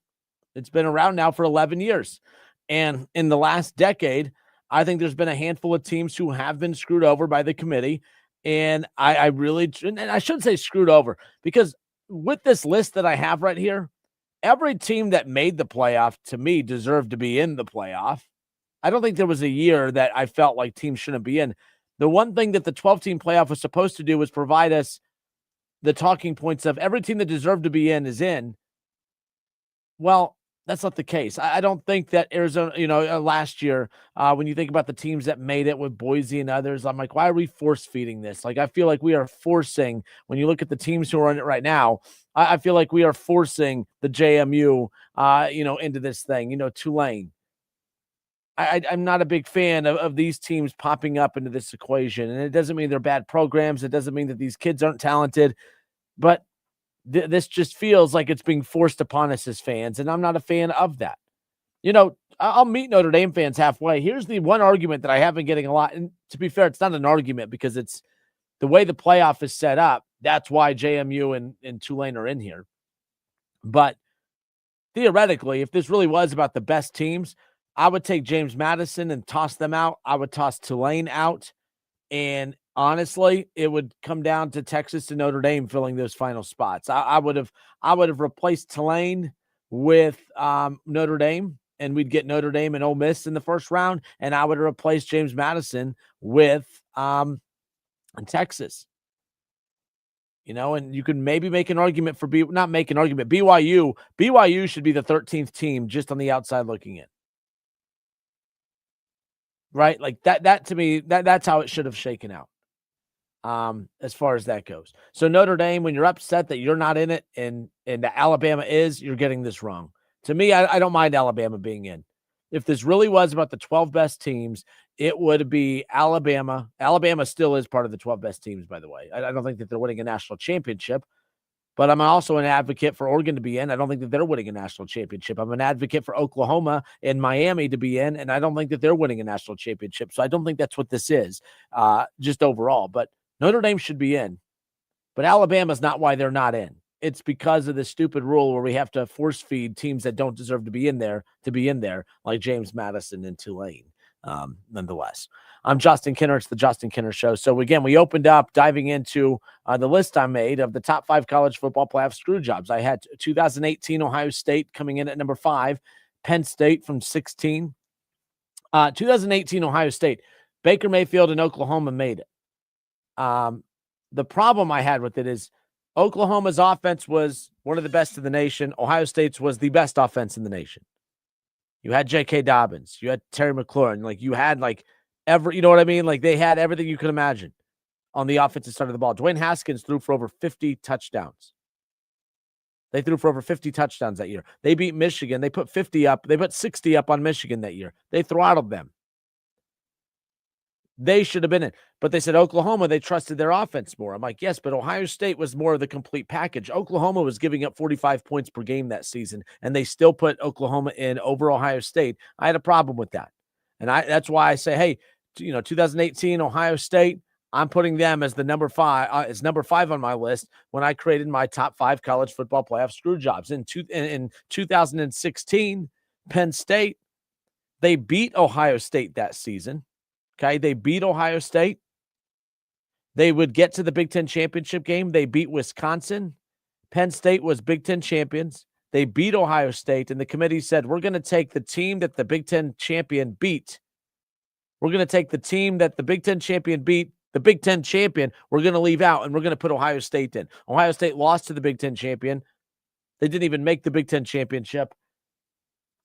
It's been around now for 11 years. And in the last decade, I think there's been a handful of teams who have been screwed over by the committee. And I shouldn't say screwed over, because with this list that I have right here, every team that made the playoff, to me, deserved to be in the playoff. I don't think there was a year that I felt like teams shouldn't be in. The one thing that the 12-team playoff was supposed to do was provide us the talking points of every team that deserved to be in is in. Well, that's not the case. I don't think that Arizona, last year, when you think about the teams that made it with Boise and others, I'm like, why are we force feeding this? Like, I feel like we are forcing, when you look at the teams who are in it right now, I feel like we are forcing the JMU, into this thing, Tulane. I'm not a big fan of these teams popping up into this equation. And it doesn't mean they're bad programs. It doesn't mean that these kids aren't talented, but this just feels like it's being forced upon us as fans, and I'm not a fan of that. I'll meet Notre Dame fans halfway. Here's the one argument that I have been getting a lot, and to be fair, it's not an argument because it's the way the playoff is set up. That's why JMU and Tulane are in here. But theoretically, if this really was about the best teams, I would take James Madison and toss them out. I would toss Tulane out, and honestly, it would come down to Texas and Notre Dame filling those final spots. I would have replaced Tulane with Notre Dame, and we'd get Notre Dame and Ole Miss in the first round, and I would have replaced James Madison with Texas. And you could maybe make an argument for not make an argument. BYU should be the 13th team just on the outside looking in. Right? Like that to me, that's how it should have shaken out. As far as that goes. So Notre Dame, when you're upset that you're not in it and that Alabama is, you're getting this wrong. To me, I don't mind Alabama being in. If this really was about the 12 best teams, it would be Alabama. Alabama still is part of the 12 best teams, by the way. I don't think that they're winning a national championship, but I'm also an advocate for Oregon to be in. I don't think that they're winning a national championship. I'm an advocate for Oklahoma and Miami to be in, and I don't think that they're winning a national championship. So I don't think that's what this is, just overall. But Notre Dame should be in, but Alabama's not why they're not in. It's because of this stupid rule where we have to force feed teams that don't deserve to be in there, like James Madison and Tulane. Nonetheless, I'm Justin Kinner. It's the Justin Kinner Show. So again, we opened up diving into the list I made of the top 5 college football playoff screw jobs. I had 2018 Ohio State coming in at number 5, Penn State from 16. 2018 Ohio State, Baker Mayfield and Oklahoma made it. The problem I had with it is Oklahoma's offense was one of the best in the nation. Ohio State's was the best offense in the nation. You had J.K. Dobbins. You had Terry McLaurin. Like, you had, you know what I mean? Like, they had everything you could imagine on the offensive side of the ball. Dwayne Haskins threw for over 50 touchdowns. They threw for over 50 touchdowns that year. They beat Michigan. They put 50 up. They put 60 up on Michigan that year. They throttled them. They should have been in. But they said Oklahoma, they trusted their offense more. I'm like, yes, but Ohio State was more of the complete package. Oklahoma was giving up 45 points per game that season, and they still put Oklahoma in over Ohio State. I had a problem with that. And that's why I say, hey, 2018 Ohio State, I'm putting them as the number 5 on my list when I created my top 5 college football playoff screw jobs. In 2016, Penn State, they beat Ohio State that season. Okay, they beat Ohio State. They would get to the Big Ten championship game. They beat Wisconsin. Penn State was Big Ten champions. They beat Ohio State, and the committee said, we're going to take the team that the Big Ten champion beat. We're going to take the team that the Big Ten champion beat, the Big Ten champion, we're going to leave out, and we're going to put Ohio State in. Ohio State lost to the Big Ten champion. They didn't even make the Big Ten championship.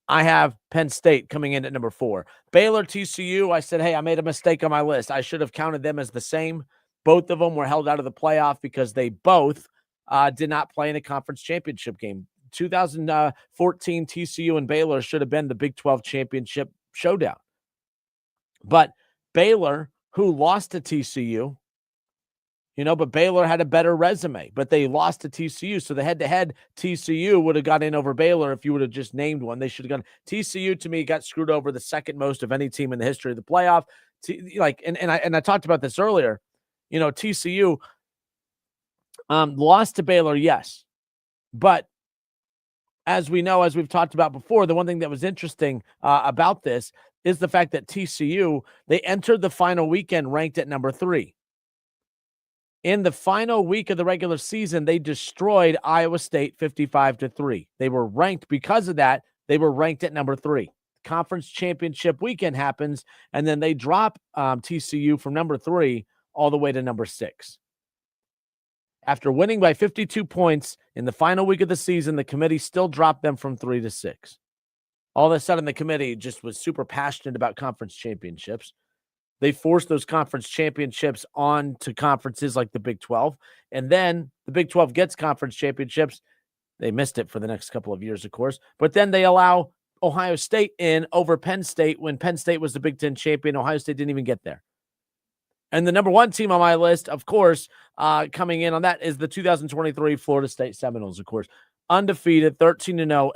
I have Penn State coming in at number 4. Baylor, TCU, I said, hey, I made a mistake on my list. I should have counted them as the same. Both of them were held out of the playoff because they both did not play in a conference championship game. 2014 TCU and Baylor should have been the Big 12 championship showdown. But Baylor, who lost to TCU, but Baylor had a better resume, but they lost to TCU. So the head-to-head TCU would have got in over Baylor if you would have just named one. They should have gone. TCU, to me, got screwed over the second most of any team in the history of the playoff. I talked about this earlier. TCU lost to Baylor, yes. But as we know, as we've talked about before, the one thing that was interesting about this is the fact that TCU, they entered the final weekend ranked at number 3. In the final week of the regular season, they destroyed Iowa State 55-3. They were ranked because of that. They were ranked at number 3. Conference championship weekend happens, and then they drop TCU from number 3 all the way to number 6. After winning by 52 points in the final week of the season, the committee still dropped them from 3 to 6. All of a sudden, the committee just was super passionate about conference championships. They forced those conference championships on to conferences like the Big 12. And then the Big 12 gets conference championships. They missed it for the next couple of years, of course. But then they allow Ohio State in over Penn State when Penn State was the Big Ten champion. Ohio State didn't even get there. And the number 1 team on my list, of course, coming in on that is the 2023 Florida State Seminoles, of course. Undefeated, 13-0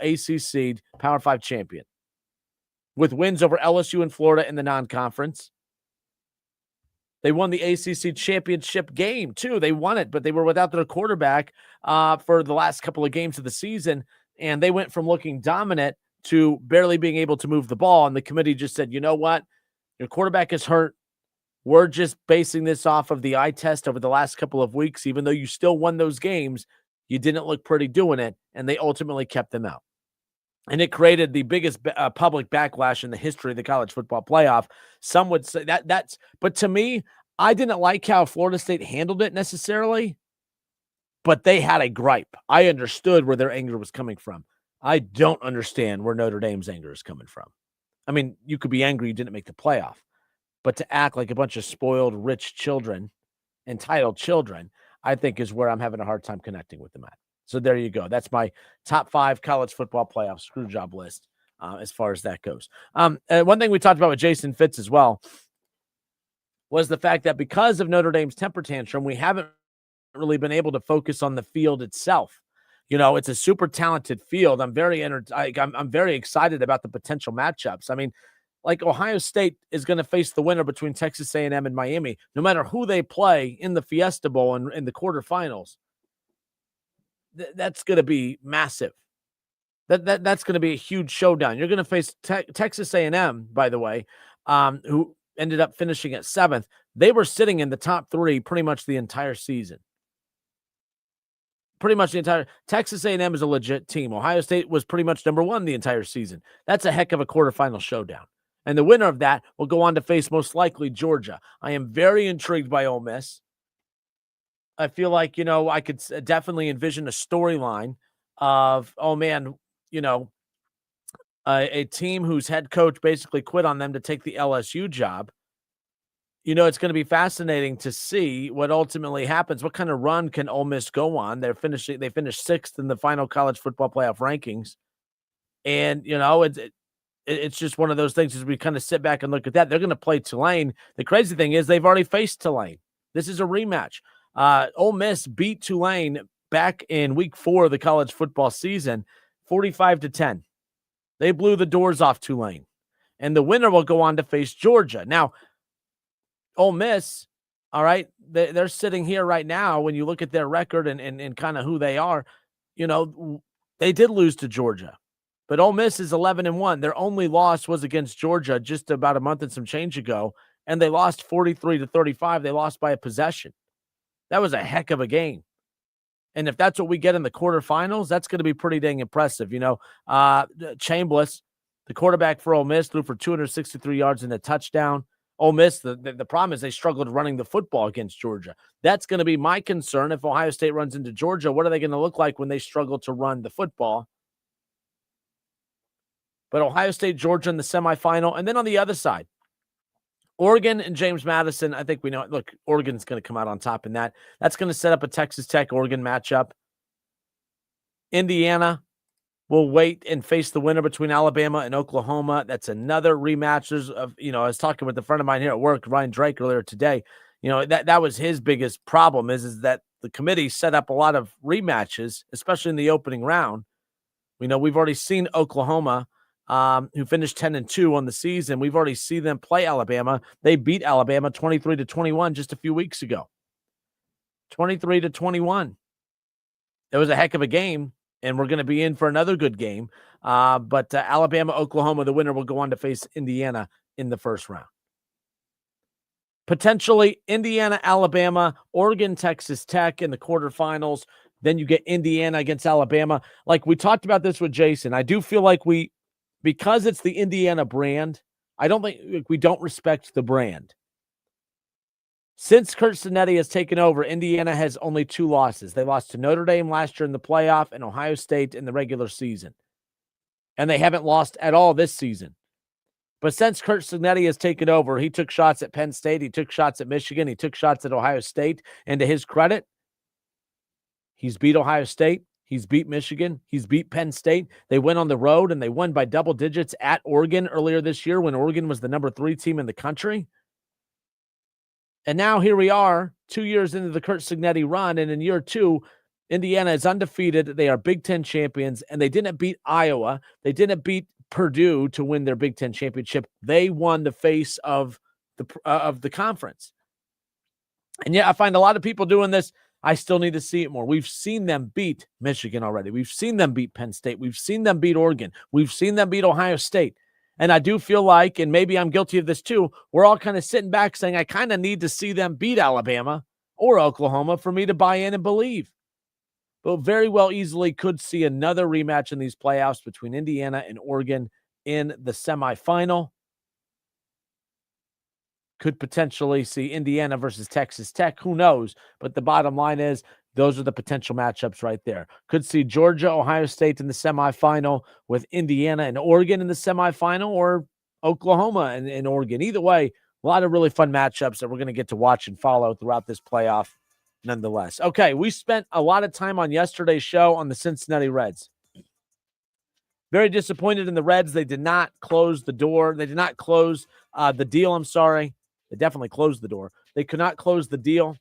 ACC Power 5 champion. With wins over LSU and Florida in the non-conference. They won the ACC championship game, too. They won it, but they were without their quarterback for the last couple of games of the season, and they went from looking dominant to barely being able to move the ball, and the committee just said, you know what? Your quarterback is hurt. We're just basing this off of the eye test over the last couple of weeks. Even though you still won those games, you didn't look pretty doing it, and they ultimately kept them out. And it created the biggest public backlash in the history of the college football playoff. Some would say that's, but to me, I didn't like how Florida State handled it necessarily, but they had a gripe. I understood where their anger was coming from. I don't understand where Notre Dame's anger is coming from. I mean, you could be angry you didn't make the playoff, but to act like a bunch of spoiled, rich children, entitled children, I think is where I'm having a hard time connecting with them at. So there you go. That's my top 5 college football playoff screw job list as far as that goes. One thing we talked about with Jason Fitz as well was the fact that because of Notre Dame's temper tantrum, we haven't really been able to focus on the field itself. It's a super talented field. I'm very excited about the potential matchups. I mean, like Ohio State is going to face the winner between Texas A&M and Miami, no matter who they play in the Fiesta Bowl and in the quarterfinals. That's going to be massive. That's going to be a huge showdown. You're going to face Texas A&M, by the way, who ended up finishing at 7th. They were sitting in the top 3 pretty much the entire season. Texas A&M is a legit team. Ohio State was pretty much number 1 the entire season. That's a heck of a quarterfinal showdown. And the winner of that will go on to face most likely Georgia. I am very intrigued by Ole Miss. I feel like, I could definitely envision a storyline of, a team whose head coach basically quit on them to take the LSU job it's going to be fascinating to see what ultimately happens. What kind of run can Ole Miss go on? They finished 6th in the final college football playoff rankings. And, it's just one of those things as we kind of sit back and look at that. They're going to play Tulane. The crazy thing is they've already faced Tulane. This is a rematch. Ole Miss beat Tulane back in week 4 of the college football season, 45-10. They blew the doors off Tulane. And the winner will go on to face Georgia. Now, Ole Miss, all right, they're sitting here right now. When you look at their record and kind of who they are, they did lose to Georgia. But Ole Miss is 11-1. Their only loss was against Georgia just about a month and some change ago, and they lost 43-35. They lost by a possession. That was a heck of a game. And if that's what we get in the quarterfinals, that's going to be pretty dang impressive. Chambliss, the quarterback for Ole Miss, threw for 263 yards and a touchdown. Ole Miss, the problem is they struggled running the football against Georgia. That's going to be my concern. If Ohio State runs into Georgia, what are they going to look like when they struggle to run the football? But Ohio State, Georgia in the semifinal. And then on the other side, Oregon and James Madison, I think we know. Look, Oregon's going to come out on top in that. That's going to set up a Texas Tech-Oregon matchup. Indiana will wait and face the winner between Alabama and Oklahoma. That's another rematch. I was talking with a friend of mine here at work, Ryan Drake, earlier today. That was his biggest problem is that the committee set up a lot of rematches, especially in the opening round. We've already seen Oklahoma, who finished 10-2 on the season. We've already seen them play Alabama. They beat Alabama 23-21 just a few weeks ago. 23-21. It was a heck of a game, and we're going to be in for another good game. But Alabama, Oklahoma, the winner will go on to face Indiana in the first round. Potentially Indiana, Alabama, Oregon, Texas Tech in the quarterfinals. Then you get Indiana against Alabama. Like we talked about this with Jason, I do feel like because it's the Indiana brand, I don't think we don't respect the brand. Since Curt Cinetti has taken over, Indiana has only 2 losses. They lost to Notre Dame last year in the playoff and Ohio State in the regular season. And they haven't lost at all this season. But since Curt Cinetti has taken over, he took shots at Penn State, he took shots at Michigan, he took shots at Ohio State. And to his credit, he's beat Ohio State. He's beat Michigan. He's beat Penn State. They went on the road and they won by double digits at Oregon earlier this year when Oregon was the number 3 team in the country. And now here we are 2 years into the Curt Cinetti run. And in year 2, Indiana is undefeated. They are Big Ten champions and they didn't beat Iowa. They didn't beat Purdue to win their Big Ten championship. They won the face of the conference. And yeah, I find a lot of people doing this. I still need to see it more. We've seen them beat Michigan already. We've seen them beat Penn State. We've seen them beat Oregon. We've seen them beat Ohio State. And I do feel like, and maybe I'm guilty of this too, we're all kind of sitting back saying, I kind of need to see them beat Alabama or Oklahoma for me to buy in and believe. But very well easily could see another rematch in these playoffs between Indiana and Oregon in the semifinal. Could potentially see Indiana versus Texas Tech. Who knows? But the bottom line is those are the potential matchups right there. Could see Georgia, Ohio State in the semifinal with Indiana and Oregon in the semifinal, or Oklahoma and Oregon. Either way, a lot of really fun matchups that we're going to get to watch and follow throughout this playoff nonetheless. Okay, we spent a lot of time on yesterday's show on the Cincinnati Reds. Very disappointed in the Reds. They did not close the door. They did not close the deal. I'm sorry. They definitely closed the door. They could not close the deal,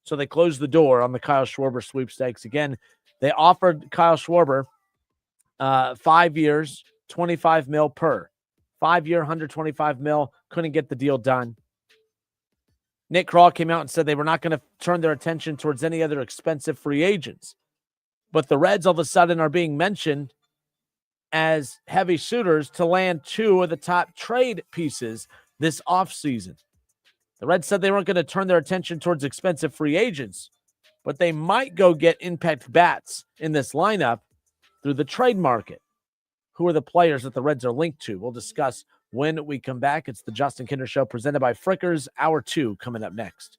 so they closed the door on the Kyle Schwarber sweepstakes. Again, they offered Kyle Schwarber 5 years, $25 million per. 5 year, $125 million. Couldn't get the deal done. Nick Kroll came out and said they were not going to turn their attention towards any other expensive free agents. But the Reds all of a sudden are being mentioned as heavy suitors to land 2 of the top trade pieces this offseason. The Reds said they weren't going to turn their attention towards expensive free agents, but they might go get impact bats in this lineup through the trade market. Who are the players that the Reds are linked to? We'll discuss when we come back. It's the Justin Kinder Show presented by Frickers. Hour 2 coming up next.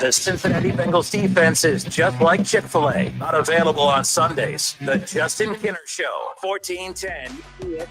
The Cincinnati Bengals defense is just like Chick-fil-A. Not available on Sundays. The Justin Kinner Show, 1410.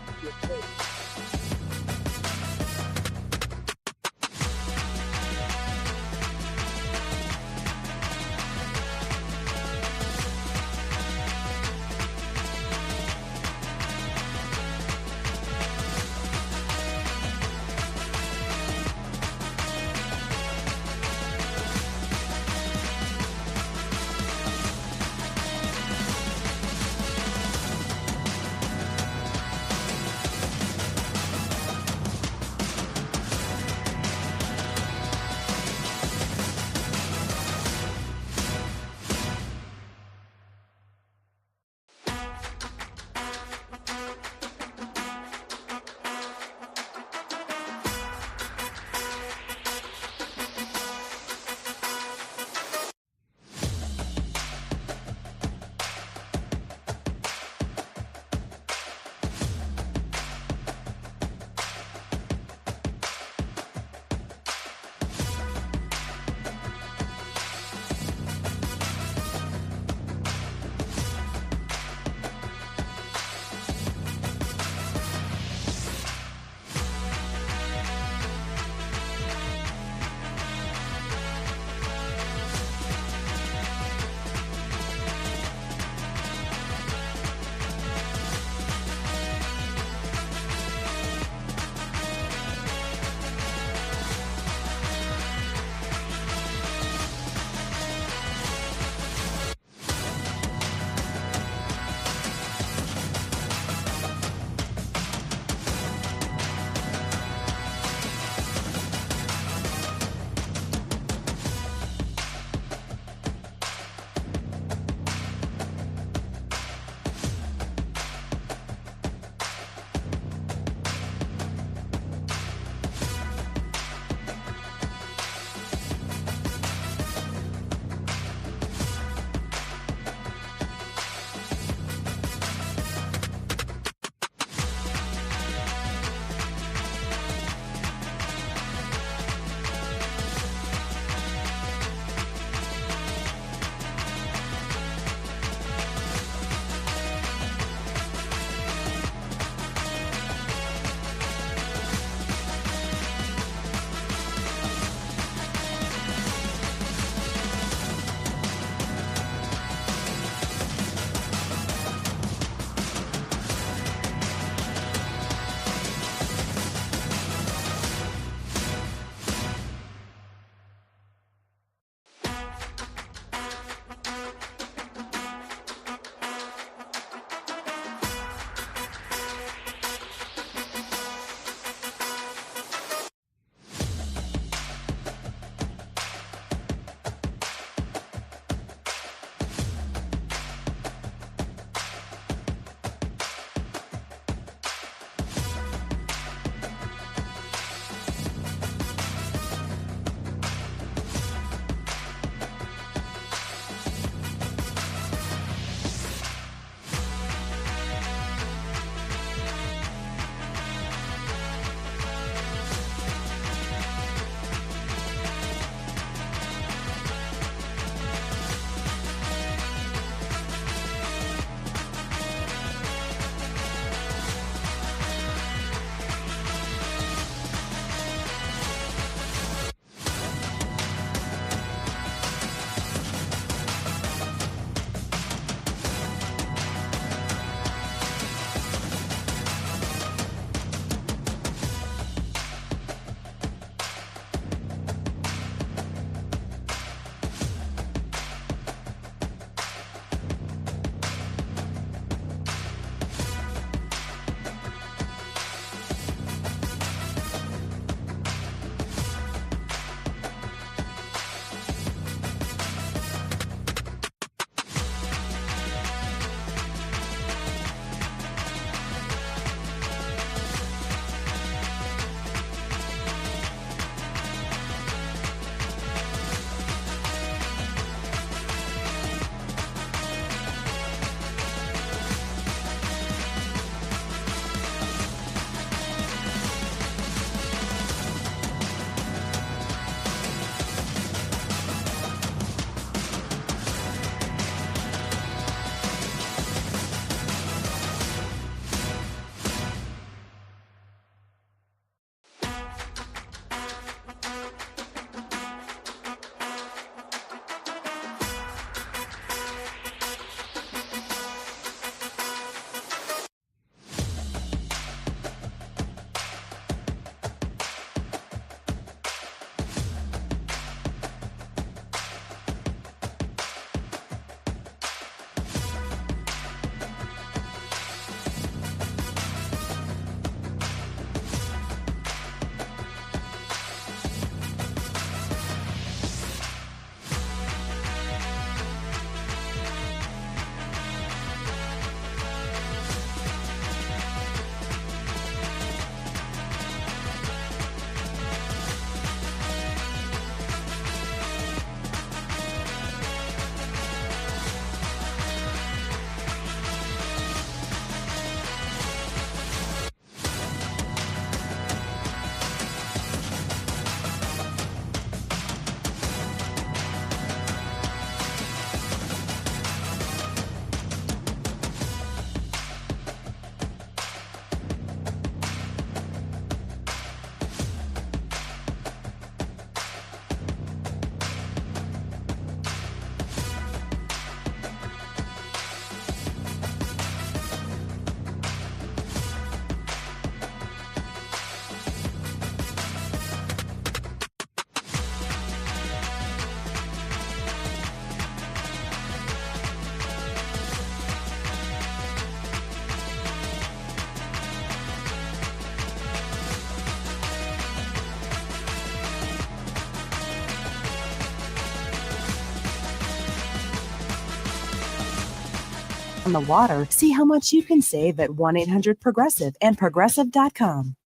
from the water, see how much you can save at 1-800-PROGRESSIVE and Progressive.com.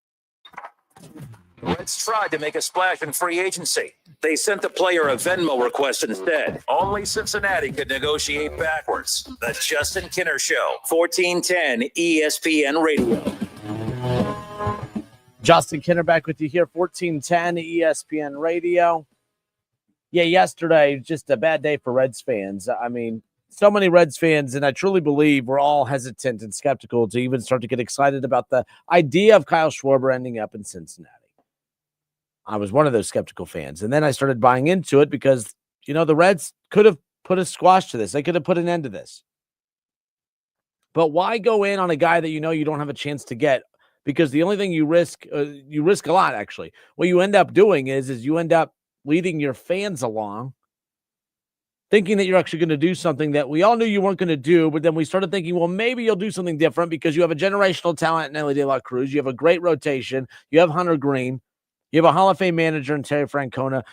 Reds tried to make a splash in free agency. They sent the player a Venmo request instead. Only Cincinnati could negotiate backwards. The Justin Kinner Show, 1410 ESPN Radio. Justin Kinner back with you here, 1410 ESPN Radio. Yeah, yesterday, just a bad day for Reds fans. I mean, so many Reds fans, and I truly believe we're all hesitant and skeptical to even start to get excited about the idea of Kyle Schwarber ending up in Cincinnati. I was one of those skeptical fans. And then I started buying into it because, the Reds could have put a squash to this. They could have put an end to this. But why go in on a guy that you don't have a chance to get? Because the only thing you risk a lot, actually. What you end up doing is you end up leading your fans along, thinking that you're actually going to do something that we all knew you weren't going to do, but then we started thinking, well, maybe you'll do something different because you have a generational talent in Elly De La Cruz. You have a great rotation. You have Hunter Green. You have a Hall of Fame manager in Terry Francona.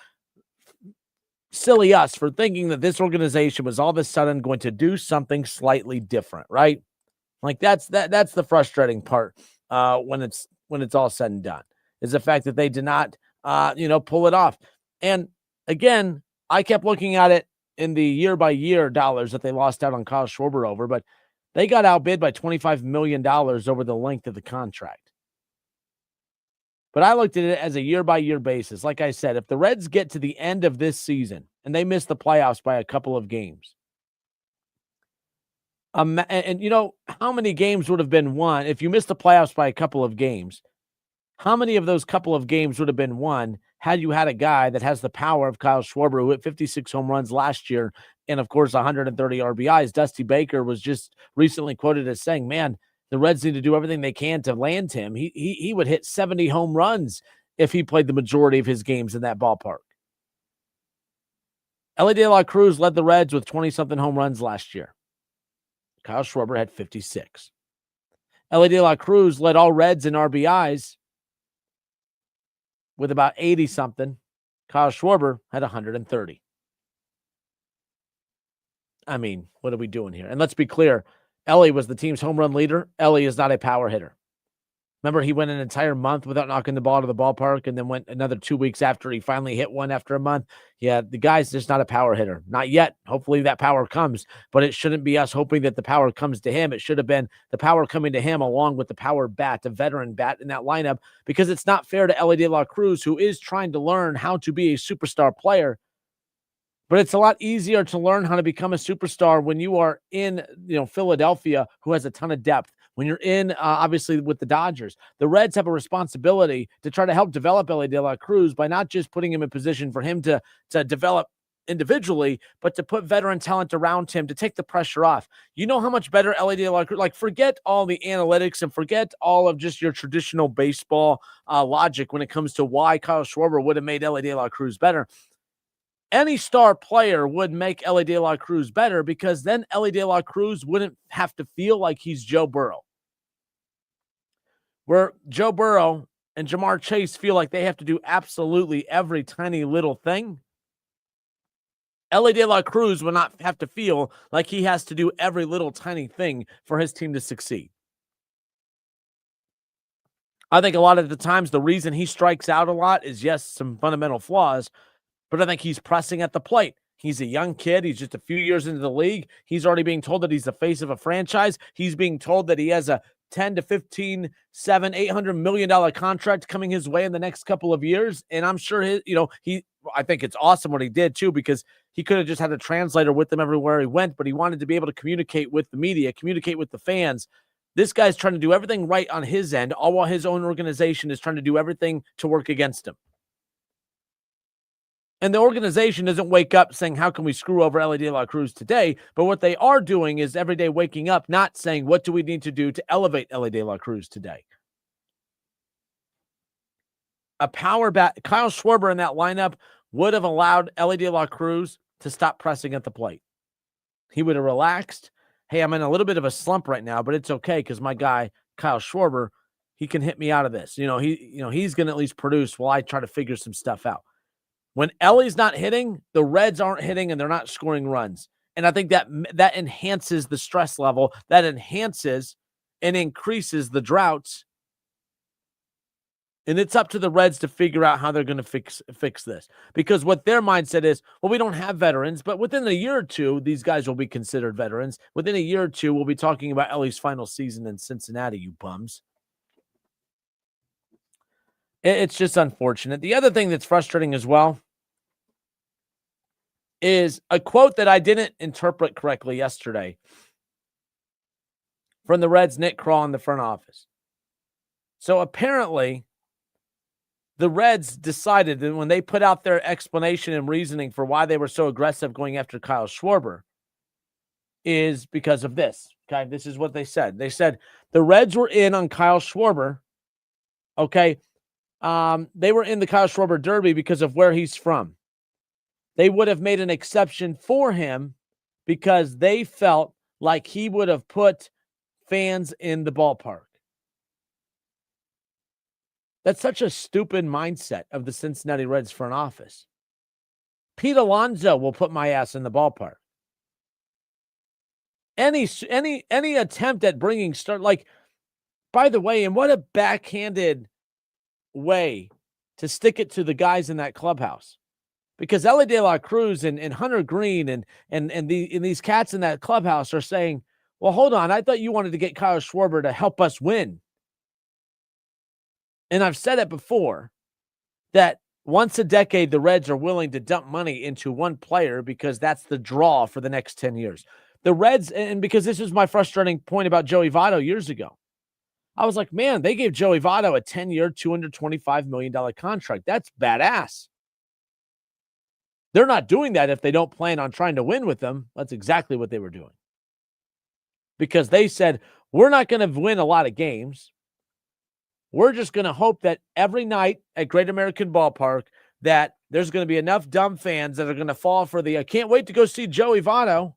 Silly us for thinking that this organization was all of a sudden going to do something slightly different, right? Like that's the frustrating part when it's all said and done, is the fact that they did not pull it off. And again, I kept looking at it in the year-by-year dollars that they lost out on Kyle Schwarber over, but they got outbid by $25 million over the length of the contract. But I looked at it as a year-by-year basis. Like I said, if the Reds get to the end of this season and they miss the playoffs by a couple of games, and how many games would have been won if you missed the playoffs by a couple of games? How many of those couple of games would have been won had you had a guy that has the power of Kyle Schwarber, who hit 56 home runs last year and, of course, 130 RBIs? Dusty Baker was just recently quoted as saying, man, the Reds need to do everything they can to land him. He would hit 70 home runs if he played the majority of his games in that ballpark. Elly De La Cruz led the Reds with 20-something home runs last year. Kyle Schwarber had 56. Elly De La Cruz led all Reds in RBIs with about 80-something. Kyle Schwarber had 130. I mean, what are we doing here? And let's be clear, Elly was the team's home run leader. Elly is not a power hitter. Remember, he went an entire month without knocking the ball to the ballpark and then went another 2 weeks after he finally hit one after a month. Yeah, the guy's just not a power hitter. Not yet. Hopefully that power comes, but it shouldn't be us hoping that the power comes to him. It should have been the power coming to him along with the power bat, the veteran bat in that lineup, because it's not fair to Elly De La Cruz, who is trying to learn how to be a superstar player. But it's a lot easier to learn how to become a superstar when you are in, Philadelphia, who has a ton of depth. When you're in, obviously, with the Dodgers, the Reds have a responsibility to try to help develop Elly De La Cruz by not just putting him in position for him to develop individually, but to put veteran talent around him to take the pressure off. You know how much better Elly De La Cruz, forget all the analytics and forget all of just your traditional baseball logic when it comes to why Kyle Schwarber would have made Elly De La Cruz better. Any star player would make Elly De La Cruz better because then Elly De La Cruz wouldn't have to feel like he's Joe Burrow. Where Joe Burrow and Jamar Chase feel like they have to do absolutely every tiny little thing, Elly De La Cruz will not have to feel like he has to do every little tiny thing for his team to succeed. I think a lot of the times the reason he strikes out a lot is, yes, some fundamental flaws, but I think he's pressing at the plate. He's a young kid. He's just a few years into the league. He's already being told that he's the face of a franchise. He's being told that he has a 10 to 15, $800 million contract coming his way in the next couple of years. And I'm sure I think it's awesome what he did too, because he could have just had a translator with him everywhere he went, but he wanted to be able to communicate with the media, communicate with the fans. This guy's trying to do everything right on his end, all while his own organization is trying to do everything to work against him. And the organization doesn't wake up saying, how can we screw over Elly De La Cruz today? But what they are doing is every day waking up, not saying, what do we need to do to elevate Elly De La Cruz today? A power bat, Kyle Schwarber in that lineup would have allowed Elly De La Cruz to stop pressing at the plate. He would have relaxed. Hey, I'm in a little bit of a slump right now, but it's okay because my guy, Kyle Schwarber, he can hit me out of this. He's going to at least produce while I try to figure some stuff out. When Elly's not hitting, the Reds aren't hitting and they're not scoring runs. And I think that enhances the stress level, that enhances and increases the droughts. And it's up to the Reds to figure out how they're going to fix this. Because what their mindset is, well, we don't have veterans, but within a year or two, these guys will be considered veterans. Within a year or two, we'll be talking about Ellie's final season in Cincinnati, you bums. It's just unfortunate. The other thing that's frustrating as well is a quote that I didn't interpret correctly yesterday from the Reds' Nick Krall in the front office. So apparently, the Reds decided that when they put out their explanation and reasoning for why they were so aggressive going after Kyle Schwarber is because of this. Okay, this is what they said. They said the Reds were in on Kyle Schwarber. Okay, they were in the Kyle Schwarber Derby because of where he's from. They would have made an exception for him because they felt like he would have put fans in the ballpark. That's such a stupid mindset of the Cincinnati Reds front office. Pete Alonso will put my ass in the ballpark. Any attempt at bringing by the way, and what a backhanded way to stick it to the guys in that clubhouse. Because Ellie De La Cruz and Hunter Green and these cats in that clubhouse are saying, well, hold on, I thought you wanted to get Kyle Schwarber to help us win. And I've said it before that once a decade, the Reds are willing to dump money into one player because that's the draw for the next 10 years. The Reds, and because this was my frustrating point about Joey Votto years ago, I was like, man, they gave Joey Votto a 10-year, $225 million contract. That's badass. They're not doing that if they don't plan on trying to win with them. That's exactly what they were doing. Because they said, we're not going to win a lot of games. We're just going to hope that every night at Great American Ballpark that there's going to be enough dumb fans that are going to fall for the, I can't wait to go see Joey Votto.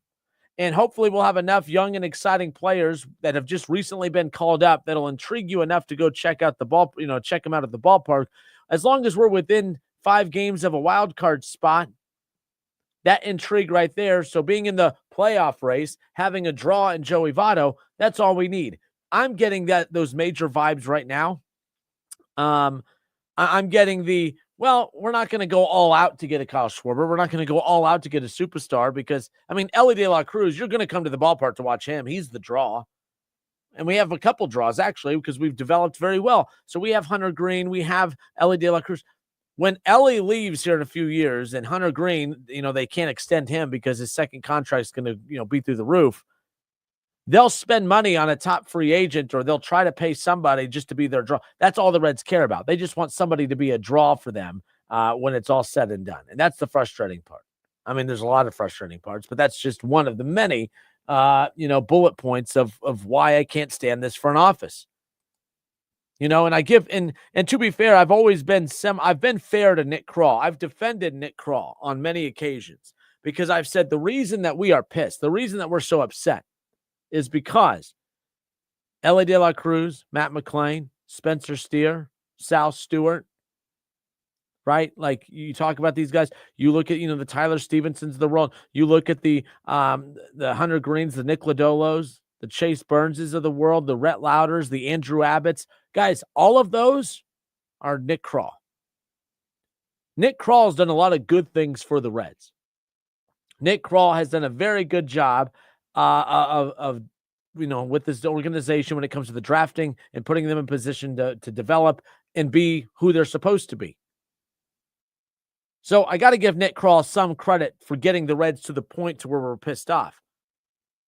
And hopefully we'll have enough young and exciting players that have just recently been called up that'll intrigue you enough to go check out the ball, check them out at the ballpark. As long as we're within 5 games of a wild card spot, that intrigue right there. So being in the playoff race, having a draw in Joey Votto, that's all we need. I'm getting those major vibes right now. I'm getting we're not going to go all out to get a Kyle Schwarber. We're not going to go all out to get a superstar because, Ellie De La Cruz, you're going to come to the ballpark to watch him. He's the draw. And we have a couple draws, actually, because we've developed very well. So we have Hunter Green. We have Ellie De La Cruz. When Ellie leaves here in a few years and Hunter Green, they can't extend him because his second contract is going to, be through the roof. They'll spend money on a top free agent or they'll try to pay somebody just to be their draw. That's all the Reds care about. They just want somebody to be a draw for them when it's all said and done. And that's the frustrating part. There's a lot of frustrating parts, but that's just one of the many, bullet points of why I can't stand this front office. And I give, and to be fair, I've always been I've been fair to Nick Krall. I've defended Nick Krall on many occasions because I've said the reason that we are pissed, the reason that we're so upset is because Ellie De La Cruz, Matt McClain, Spencer Steer, Sal Stewart, right? Like you talk about these guys, you look at, the Tyler Stevensons of the world, you look at the Hunter Greens, the Nick Lodolos, the Chase Burnses of the world, the Rhett Louders, the Andrew Abbotts. Guys, all of those are Nick Krall. Nick Krall has done a lot of good things for the Reds. Nick Krall has done a very good job with this organization when it comes to the drafting and putting them in position to develop and be who they're supposed to be. So I got to give Nick Krall some credit for getting the Reds to the point to where we're pissed off.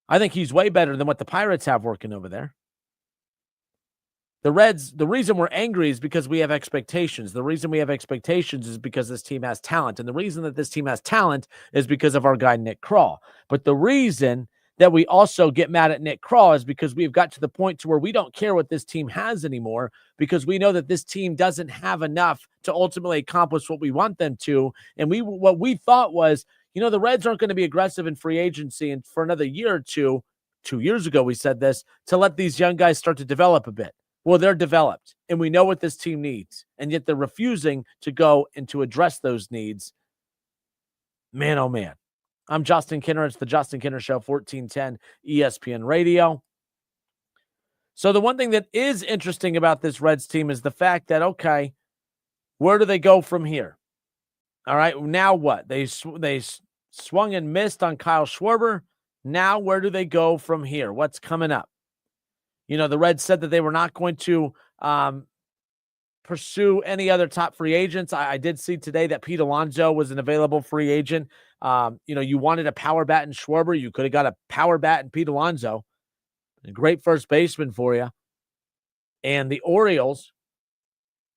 I think he's way better than what the Pirates have working over there. The Reds, the reason we're angry is because we have expectations. The reason we have expectations is because this team has talent. And the reason that this team has talent is because of our guy, Nick Krall. But the reason that we also get mad at Nick Krall is because we've got to the point to where we don't care what this team has anymore because we know that this team doesn't have enough to ultimately accomplish what we want them to. And what we thought was, the Reds aren't going to be aggressive in free agency and for another year or two. 2 years ago, we said this, to let these young guys start to develop a bit. Well, they're developed, and we know what this team needs, and yet they're refusing to go and to address those needs. Man, oh man. I'm Justin Kinner. It's the Justin Kinner Show, 1410 ESPN Radio. So the one thing that is interesting about this Reds team is the fact that, okay, where do they go from here? All right, now what? They swung and missed on Kyle Schwarber. Now where do they go from here? What's coming up? You know, the Reds said that they were not going to pursue any other top free agents. I did see today that Pete Alonso was an available free agent. You wanted a power bat in Schwarber. You could have got a power bat in Pete Alonso. A great first baseman for you. And the Orioles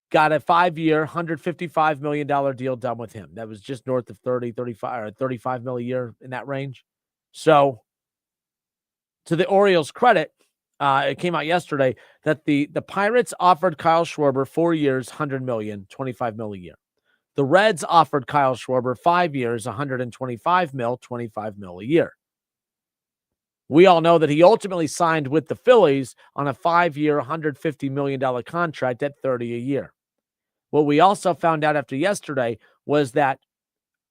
got a 5-year, $155 million deal done with him. That was just north of 30, 35, or 35 mil a year, in that range. So to the Orioles' credit, it came out yesterday that the Pirates offered Kyle Schwarber 4 years, $100 million, $25 mil a year. The Reds offered Kyle Schwarber 5 years, $125 mil, $25 mil a year. We all know that he ultimately signed with the Phillies on a 5-year, $150 million contract at $30 a year. What we also found out after yesterday was that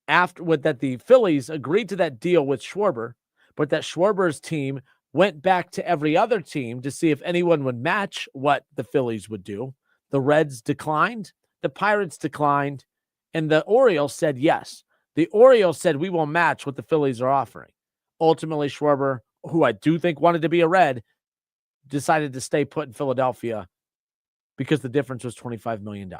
the Phillies agreed to that deal with Schwarber, but that Schwarber's team went back to every other team to see if anyone would match what the Phillies would do. The Reds declined, the Pirates declined, and the Orioles said yes. The Orioles said, we will match what the Phillies are offering. Ultimately, Schwarber, who I do think wanted to be a Red, decided to stay put in Philadelphia because the difference was $25 million.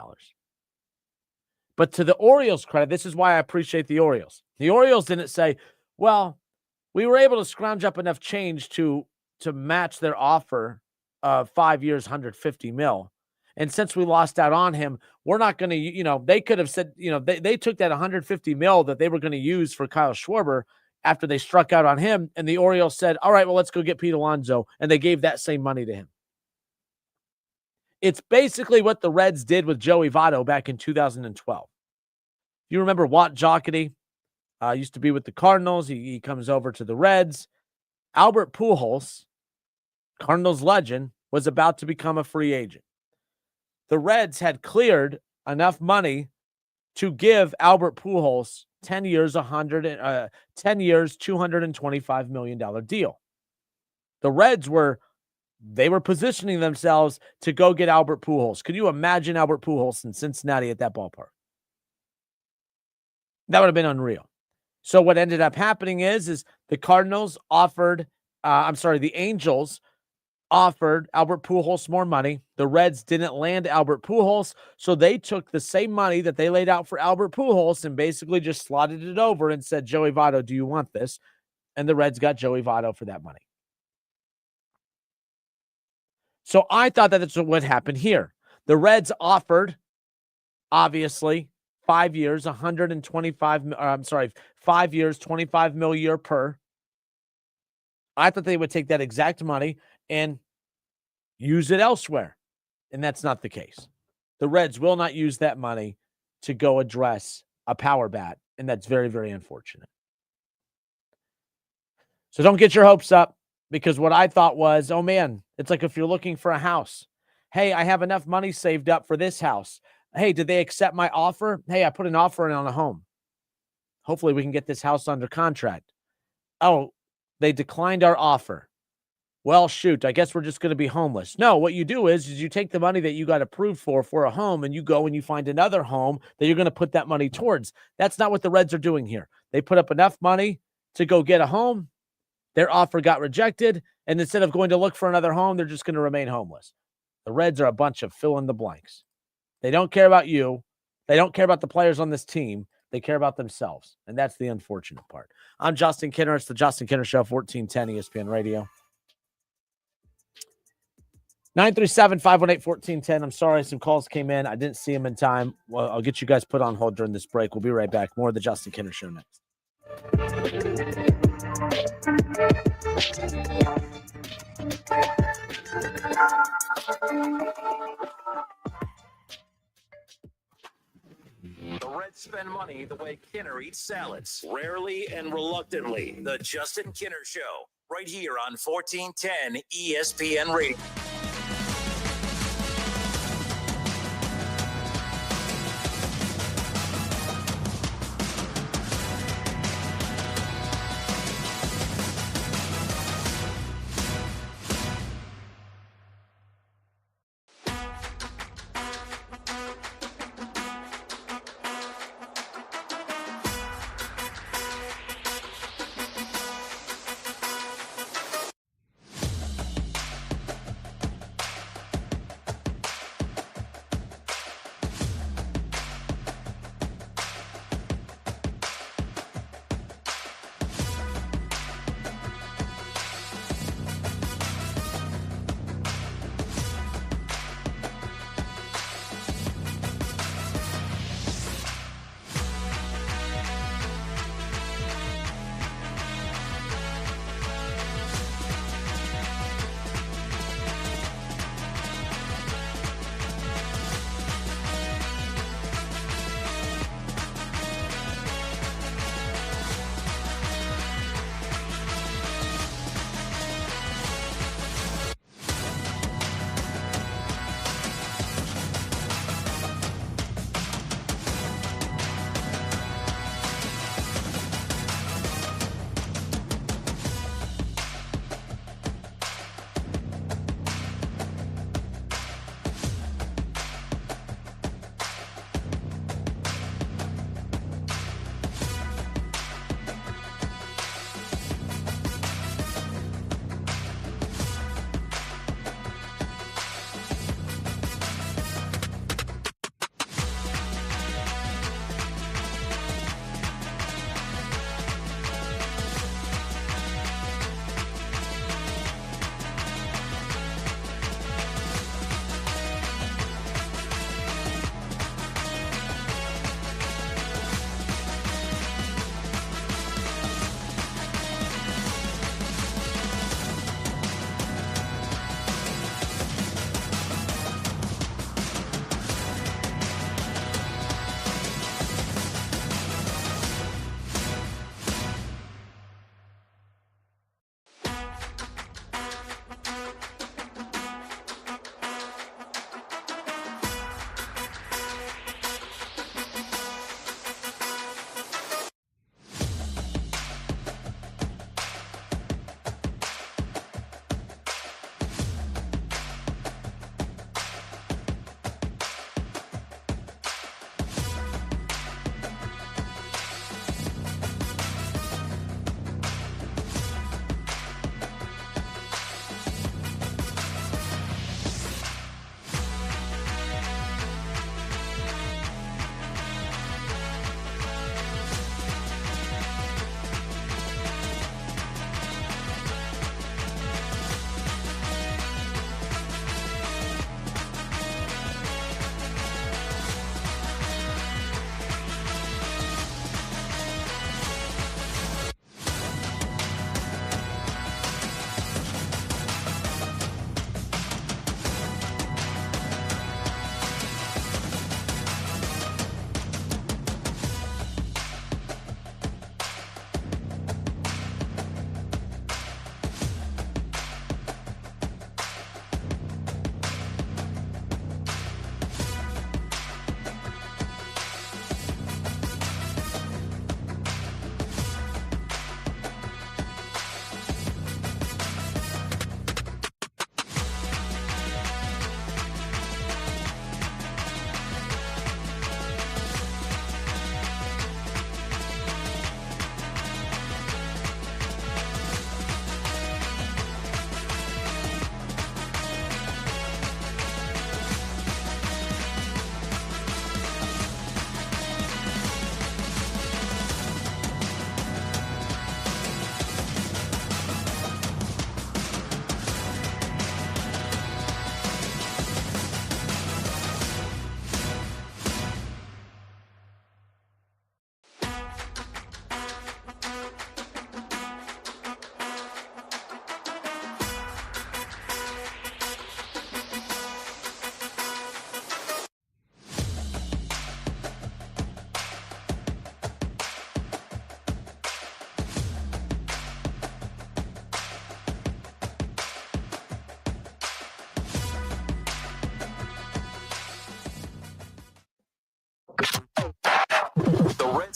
But to the Orioles' credit, this is why I appreciate the Orioles. The Orioles didn't say, well, we were able to scrounge up enough change to match their offer of 5 years, $150 million. And since we lost out on him, we're not going to, they could have said, they took that $150 million that they were going to use for Kyle Schwarber after they struck out on him. And the Orioles said, all right, well, let's go get Pete Alonso. And they gave that same money to him. It's basically what the Reds did with Joey Votto back in 2012. You remember Watt Jocketty? Used to be with the Cardinals. He comes over to the Reds. Albert Pujols, Cardinals legend, was about to become a free agent. The Reds had cleared enough money to give Albert Pujols 10 years, $225 million deal. The Reds were positioning themselves to go get Albert Pujols. Could you imagine Albert Pujols in Cincinnati at that ballpark? That would have been unreal. So what ended up happening is the Cardinals offered, the Angels offered Albert Pujols more money. The Reds didn't land Albert Pujols, so they took the same money that they laid out for Albert Pujols and basically just slotted it over and said, Joey Votto, do you want this? And the Reds got Joey Votto for that money. So I thought that that's what happened here. The Reds offered, obviously, 5 years, 5 years, $25 million a year per. I thought they would take that exact money and use it elsewhere. And that's not the case. The Reds will not use that money to go address a power bat. And that's very, very unfortunate. So don't get your hopes up, because what I thought was, oh man, it's like if you're looking for a house. Hey, I have enough money saved up for this house. Hey, did they accept my offer? Hey, I put an offer in on a home. Hopefully we can get this house under contract. Oh, they declined our offer. Well, shoot, I guess we're just going to be homeless. No, what you do is you take the money that you got approved for a home, and you go and you find another home that you're going to put that money towards. That's not what the Reds are doing here. They put up enough money to go get a home. Their offer got rejected, and instead of going to look for another home, they're just going to remain homeless. The Reds are a bunch of fill in the blanks. They don't care about you. They don't care about the players on this team. They care about themselves, and that's the unfortunate part. I'm Justin Kinner. It's the Justin Kinner Show, 1410 ESPN Radio. 937-518-1410. I'm sorry, some calls came in. I didn't see them in time. Well, I'll get you guys put on hold during this break. We'll be right back. More of the Justin Kinner Show next. The Reds spend money the way Kinner eats salads, rarely and reluctantly. The Justin Kinner Show, right here on 1410 ESPN Radio.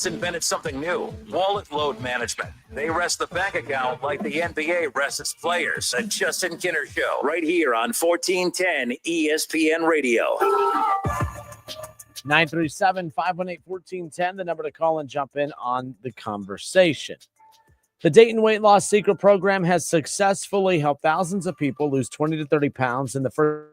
Fitz invented something new, wallet load management. They rest the bank account like the NBA rests its players. A Justin Kinner Show, right here on 1410 ESPN Radio. 937-518-1410, the number to call and jump in on the conversation. The Dayton Weight Loss Secret Program has successfully helped thousands of people lose 20 to 30 pounds in the first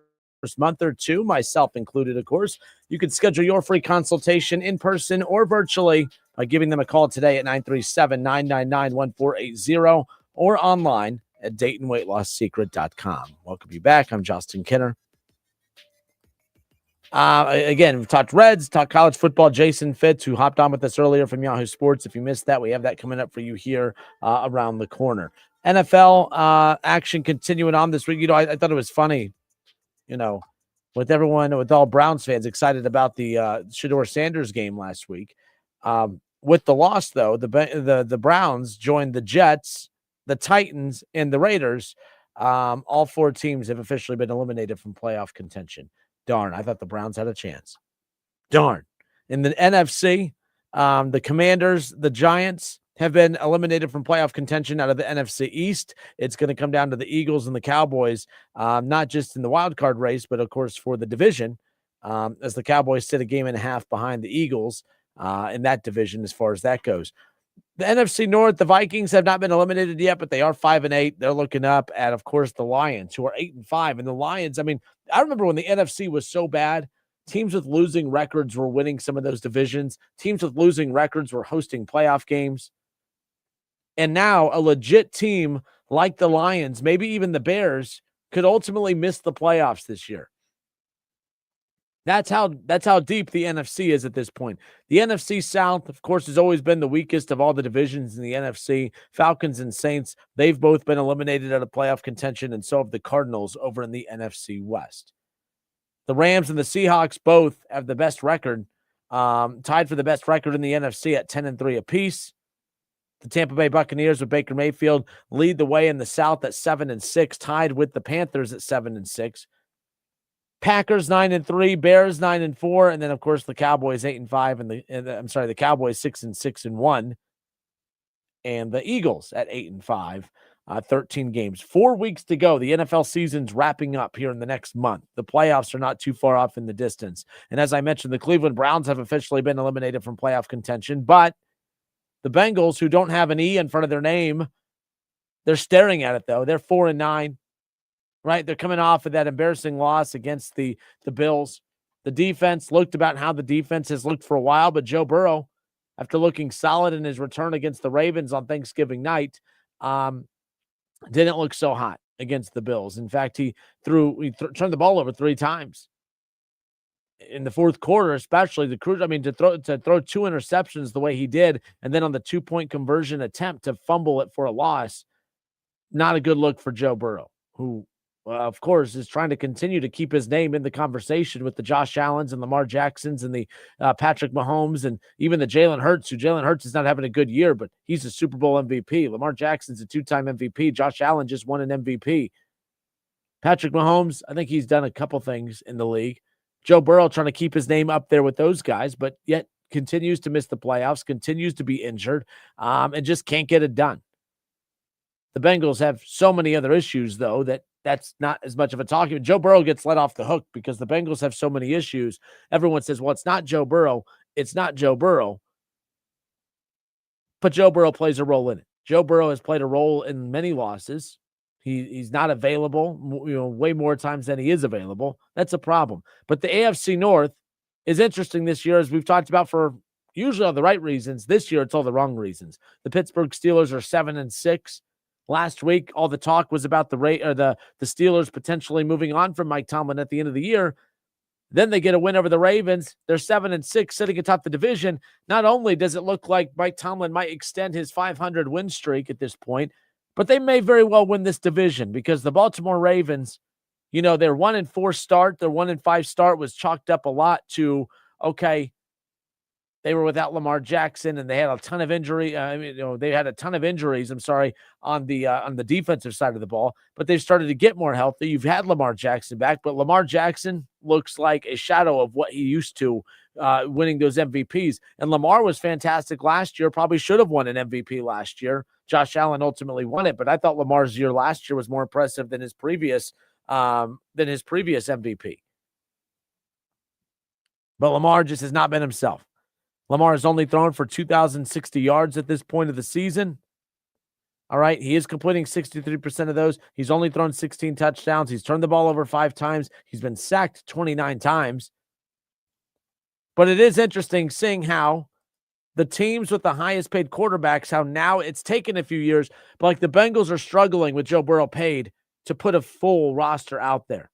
month or two, myself included, of course. You can schedule your free consultation in person or virtually by giving them a call today at 937-999-1480 or online at DaytonWeightLossSecret.com. Welcome you back. I'm Justin Kinner. Again, we've talked Reds, talked college football. Jason Fitz, who hopped on with us earlier from Yahoo Sports. If you missed that, we have that coming up for you here around the corner. NFL action continuing on this week. I thought it was funny, with everyone, with all Browns fans excited about the Shedeur Sanders game last week. With the loss, though, the Browns joined the Jets, the Titans, and the Raiders. All four teams have officially been eliminated from playoff contention. Darn, I thought the Browns had a chance. Darn. In the NFC, the Commanders, the Giants have been eliminated from playoff contention out of the NFC East. It's going to come down to the Eagles and the Cowboys, not just in the wild card race, but, of course, for the division, as the Cowboys sit a game and a half behind the Eagles in that division as far as that goes. The NFC North, the Vikings have not been eliminated yet, but they are 5-8. They're looking up at, of course, the Lions, who are 8-5. And the Lions, I remember when the NFC was so bad, teams with losing records were winning some of those divisions. Teams with losing records were hosting playoff games. And now a legit team like the Lions, maybe even the Bears, could ultimately miss the playoffs this year. That's how deep the NFC is at this point. The NFC South, of course, has always been the weakest of all the divisions in the NFC. Falcons and Saints, they've both been eliminated out of playoff contention, and so have the Cardinals over in the NFC West. The Rams and the Seahawks both have the best record, tied for the best record in the NFC at 10-3 apiece. The Tampa Bay Buccaneers with Baker Mayfield lead the way in the South at 7-6, tied with the Panthers at 7-6. Packers 9-3, Bears 9-4, and then of course the Cowboys 8-5, the Cowboys 6-6-1, and the Eagles at 8-5, 13 games. 4 weeks to go. The NFL season's wrapping up here in the next month. The playoffs are not too far off in the distance. And as I mentioned, the Cleveland Browns have officially been eliminated from playoff contention, but the Bengals, who don't have an E in front of their name, they're staring at it though. They're 4-9. Right, they're coming off of that embarrassing loss against the Bills. The defense looked about how the defense has looked for a while, but Joe Burrow, after looking solid in his return against the Ravens on Thanksgiving night, didn't look so hot against the Bills. In fact, he turned the ball over 3 times in the fourth quarter, especially to throw 2 interceptions the way he did, and then on the 2-point conversion attempt to fumble it for a loss. Not a good look for Joe Burrow, who of course, is trying to continue to keep his name in the conversation with the Josh Allens and Lamar Jacksons and the Patrick Mahomes and even the Jalen Hurts, who Jalen Hurts is not having a good year, but he's a Super Bowl MVP. Lamar Jackson's a 2-time MVP. Josh Allen just won an MVP. Patrick Mahomes, I think he's done a couple things in the league. Joe Burrow trying to keep his name up there with those guys, but yet continues to miss the playoffs, continues to be injured, and just can't get it done. The Bengals have so many other issues, though, that's not as much of a talking. Joe Burrow gets let off the hook because the Bengals have so many issues. Everyone says, well, it's not Joe Burrow. It's not Joe Burrow. But Joe Burrow plays a role in it. Joe Burrow has played a role in many losses. He's not available, way more times than he is available. That's a problem. But the AFC North is interesting this year, as we've talked about for usually all the right reasons. This year, it's all the wrong reasons. The Pittsburgh Steelers are 7-6. Last week, all the talk was about the Steelers potentially moving on from Mike Tomlin at the end of the year. Then they get a win over the Ravens. They're 7-6, sitting atop the division. Not only does it look like Mike Tomlin might extend his 500 win streak at this point, but they may very well win this division because the Baltimore Ravens, their 1-4 start, their 1-5 start was chalked up a lot to, okay, they were without Lamar Jackson, and they had a ton of injury. They had a ton of injuries. I'm sorry, on the defensive side of the ball, but they've started to get more healthy. You've had Lamar Jackson back, but Lamar Jackson looks like a shadow of what he used to, winning those MVPs. And Lamar was fantastic last year. Probably should have won an MVP last year. Josh Allen ultimately won it, but I thought Lamar's year last year was more impressive than his previous MVP. But Lamar just has not been himself. Lamar has only thrown for 2,060 yards at this point of the season. All right, he is completing 63% of those. He's only thrown 16 touchdowns. He's turned the ball over 5 times. He's been sacked 29 times. But it is interesting seeing how the teams with the highest paid quarterbacks, how now it's taken a few years, but like the Bengals are struggling with Joe Burrow paid to put a full roster out there.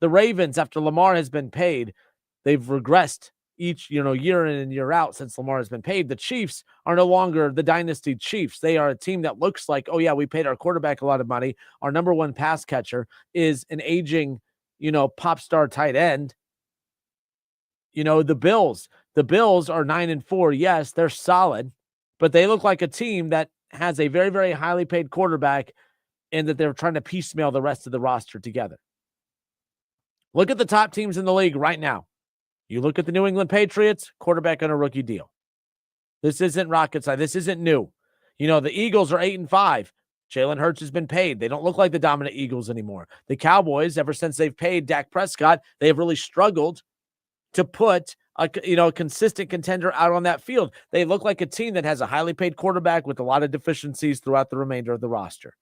The Ravens, after Lamar has been paid, they've regressed each, year in and year out since Lamar has been paid. The Chiefs are no longer the dynasty Chiefs. They are a team that looks like, oh yeah, we paid our quarterback a lot of money. Our number one pass catcher is an aging, pop star tight end. The Bills are 9-4. Yes, they're solid, but they look like a team that has a very, very highly paid quarterback and that they're trying to piecemeal the rest of the roster together. Look at the top teams in the league right now. You look at the New England Patriots, quarterback on a rookie deal. This isn't rocket science. This isn't new. The Eagles are 8-5. Jalen Hurts has been paid. They don't look like the dominant Eagles anymore. The Cowboys, ever since they've paid Dak Prescott, they have really struggled to put a consistent contender out on that field. They look like a team that has a highly paid quarterback with a lot of deficiencies throughout the remainder of the roster.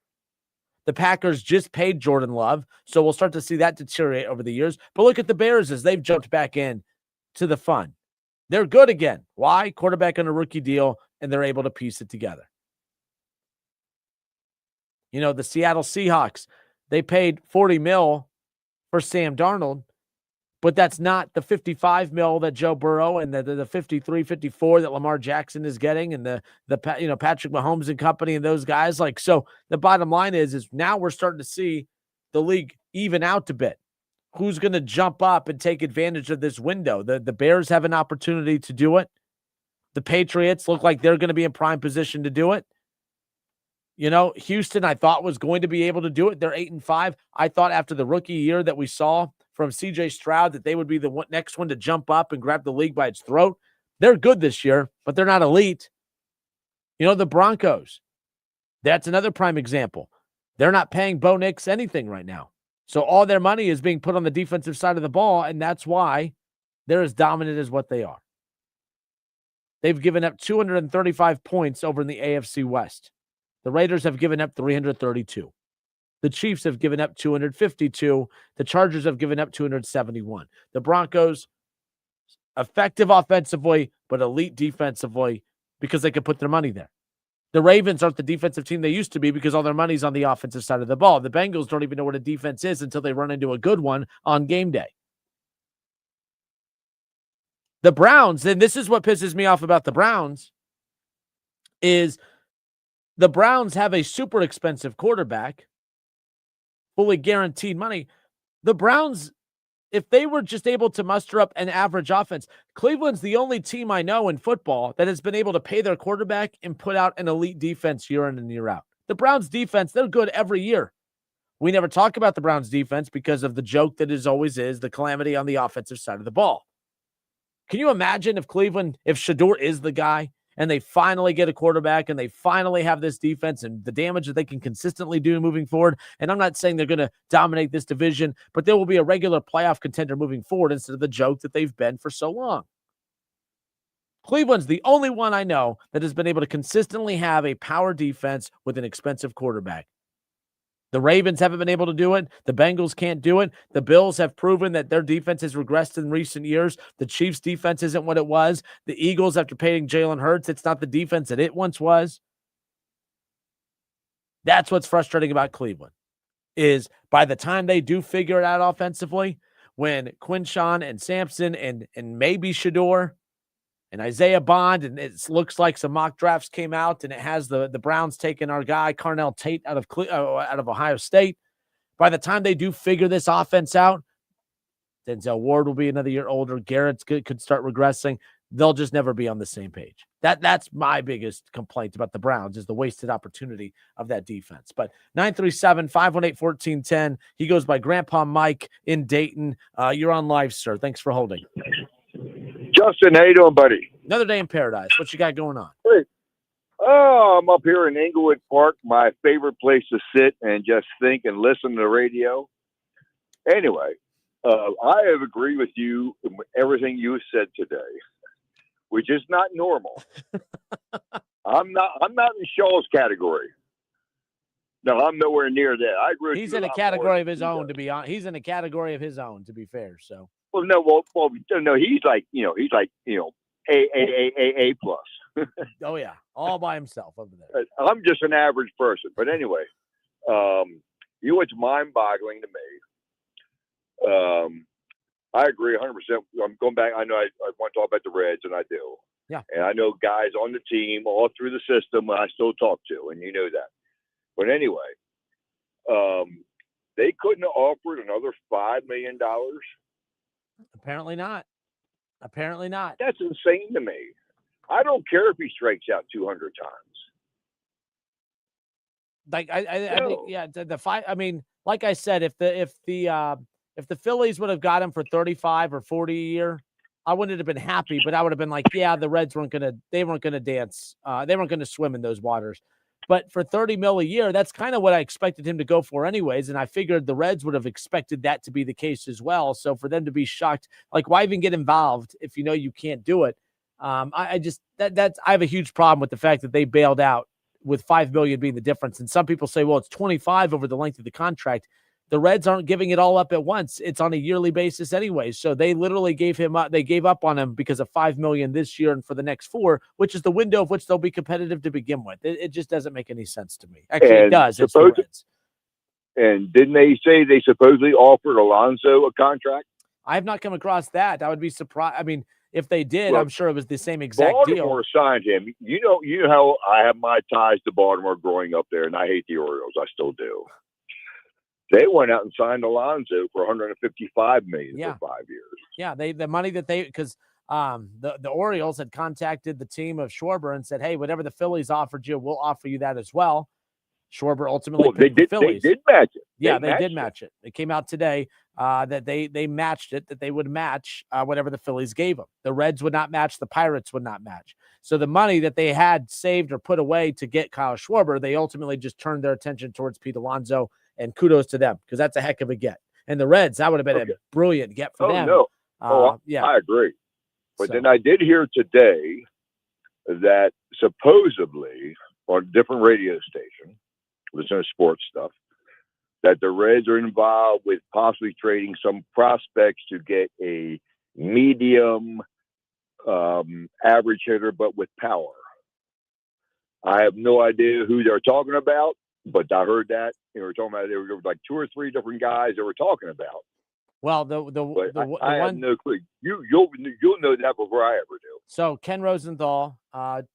The Packers just paid Jordan Love, so we'll start to see that deteriorate over the years. But look at the Bears as they've jumped back in to the fun. They're good again. Why? Quarterback on a rookie deal, and they're able to piece it together. The Seattle Seahawks, they paid $40 million for Sam Darnold, but that's not the $55 million that Joe Burrow and the 53, 54 that Lamar Jackson is getting, and the Patrick Mahomes and company and those guys. So the bottom line is now we're starting to see the league even out a bit. Who's going to jump up and take advantage of this window? The Bears have an opportunity to do it. The Patriots look like they're going to be in prime position to do it. Houston, I thought, was going to be able to do it. They're 8-5. I thought after the rookie year that we saw from C.J. Stroud that they would be the next one to jump up and grab the league by its throat. They're good this year, but they're not elite. The Broncos, that's another prime example. They're not paying Bo Nix anything right now. So all their money is being put on the defensive side of the ball, and that's why they're as dominant as what they are. They've given up 235 points over in the AFC West. The Raiders have given up 332. The Chiefs have given up 252. The Chargers have given up 271. The Broncos, effective offensively, but elite defensively because they can put their money there. The Ravens aren't the defensive team they used to be because all their money's on the offensive side of the ball. The Bengals don't even know what a defense is until they run into a good one on game day. The Browns, and this is what pisses me off about the Browns, is the Browns have a super expensive quarterback, fully guaranteed money. The Browns, if they were just able to muster up an average offense, Cleveland's the only team I know in football that has been able to pay their quarterback and put out an elite defense year in and year out. The Browns defense, they're good every year. We never talk about the Browns defense because of the joke that is always is the calamity on the offensive side of the ball. Can you imagine if Cleveland, if Shador is the guy and they finally get a quarterback and they finally have this defense and the damage that they can consistently do moving forward? And I'm not saying they're going to dominate this division, but there will be a regular playoff contender moving forward instead of the joke that they've been for so long. Cleveland's the only one I know that has been able to consistently have a power defense with an expensive quarterback. The Ravens haven't been able to do it. The Bengals can't do it. The Bills have proven that their defense has regressed in recent years. The Chiefs' defense isn't what it was. The Eagles, after paying Jalen Hurts, it's not the defense that it once was. That's what's frustrating about Cleveland, is by the time they do figure it out offensively, when Quinshawn and Sampson and maybe Shador and Isaiah Bond, and it looks like some mock drafts came out, and it has the Browns taking our guy, Carnell Tate, out of Ohio State. By the time they do figure this offense out, Denzel Ward will be another year older. Garrett's could start regressing. they'll just never be on the same page. That's my biggest complaint about the Browns is the wasted opportunity of that defense. But 937-518-1410. He goes by Grandpa Mike in Dayton. You're on live, sir. Thanks for holding. Justin, how you doing, buddy? Another day in paradise. What you got going on? Great. Oh, I'm up here in Inglewood Park, my favorite place to sit and just think and listen to the radio. Anyway, I have agreed with you in everything you said today, which is not normal. I'm not in Shaw's category. No, I'm nowhere near that. I agree with He's you in a category of his own, to be honest. He's in a category of his own, to be fair. So. Well, no, he's like A plus. Oh yeah, all by himself over there. I'm just an average person, but anyway, what's mind-boggling to me. I agree 100%. I'm going back. I know I want to talk about the Reds, and I do. Yeah. And I know guys on the team all through the system I still talk to, and you know that. But anyway, they couldn't have offered another $5 million. Apparently not. That's insane to me. I don't care if he strikes out 200 times. Like I think, yeah, the five. I mean, like I said, if the Phillies would have got him for 35 or 40 a year, I wouldn't have been happy. But I would have been like, yeah, the Reds weren't gonna dance. They weren't gonna swim in those waters. But for $30 million a year, that's kind of what I expected him to go for anyways. And I figured the Reds would have expected that to be the case as well. So for them to be shocked, like, why even get involved if you know you can't do it? I have a huge problem with the fact that they bailed out with $5 million being the difference. And some people say, well, it's 25 over the length of the contract. The Reds aren't giving it all up at once. It's on a yearly basis anyway. So they literally gave him up. They gave up on him because of $5 million this year and for the next 4, which is the window of which they'll be competitive to begin with. It just doesn't make any sense to me. Actually, it does. It's the Reds. And didn't they say they supposedly offered Alonso a contract? I have not come across that. I would be surprised. I mean, if they did, well, I'm sure it was the same exact Baltimore deal. Signed him. You know how I have my ties to Baltimore growing up there, and I hate the Orioles. I still do. They went out and signed Alonso for $155 million for 5 years. Yeah, the money that because the Orioles had contacted the team of Schwarber and said, hey, whatever the Phillies offered you, we'll offer you that as well. Schwarber ultimately picked the Phillies. They did match it. They did match it. It came out today that they matched it, that they would match whatever the Phillies gave them. The Reds would not match. The Pirates would not match. So the money that they had saved or put away to get Kyle Schwarber, they ultimately just turned their attention towards Pete Alonso. And kudos to them because that's a heck of a get. And the Reds, that would have been a brilliant get for them. No. Yeah, I agree. But then I did hear today that supposedly on a different radio station, listening to sports stuff, that the Reds are involved with possibly trading some prospects to get a medium average hitter, but with power. I have no idea who they're talking about. But I heard that they were talking about there were like 2 or 3 different guys they were talking about. Well, I have no clue. You'll know that before I ever do. So Ken Rosenthal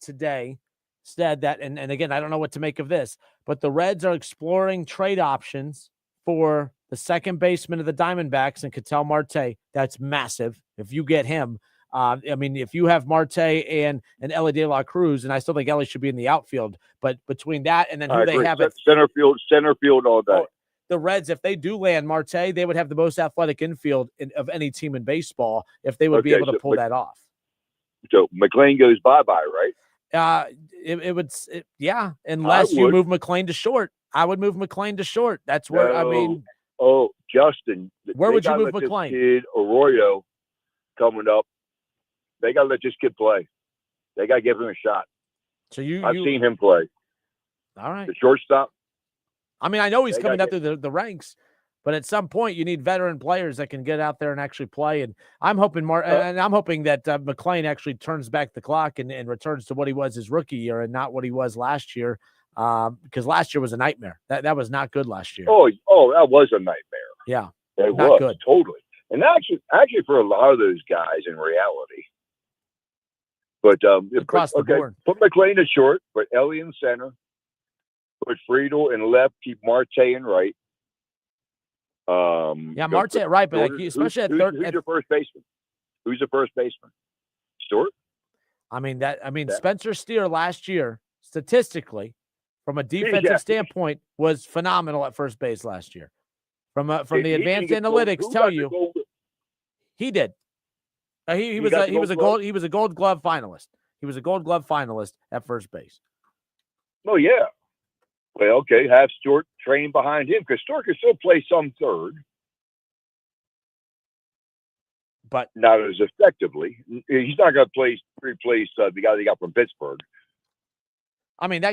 today said that, and again, I don't know what to make of this, but the Reds are exploring trade options for the second baseman of the Diamondbacks and Ketel Marte. That's massive. If you get him. I mean, if you have Marte and Ellie De La Cruz, and I still think Ellie should be in the outfield, but between that and then who they have at center field all day. The Reds, if they do land Marte, they would have the most athletic infield of any team in baseball if they would be able to pull that off. So McLean goes bye-bye, right? Unless you move McLean to short. I would move McLean to short. That's where Justin, where would you move McLean? Kid Arroyo coming up. They got to let this kid play. They got to give him a shot. So I've seen him play. All right. The shortstop. I mean, I know he's coming up through the ranks, but at some point you need veteran players that can get out there and actually play. And I'm hoping that McLean actually turns back the clock and returns to what he was his rookie year and not what he was last year. Because last year was a nightmare. That was not good last year. Oh, that was a nightmare. Yeah. It not was good. Totally. And actually for a lot of those guys in reality. But across the board. Put McLean at short, put Ellie in center, put Friedel in left, keep Marte in right. Marte at right, but especially at third. Who's your first baseman? Who's the first baseman? Stewart? Spencer Steer last year, statistically, from a defensive standpoint, was phenomenal at first base last year. From the advanced analytics tell you he did. He was a Gold Glove finalist. He was a Gold Glove finalist at first base. Oh yeah. Well, okay, have Stewart train behind him because Stewart can still play some third, but not as effectively. He's not going to replace the guy they got from Pittsburgh. I mean,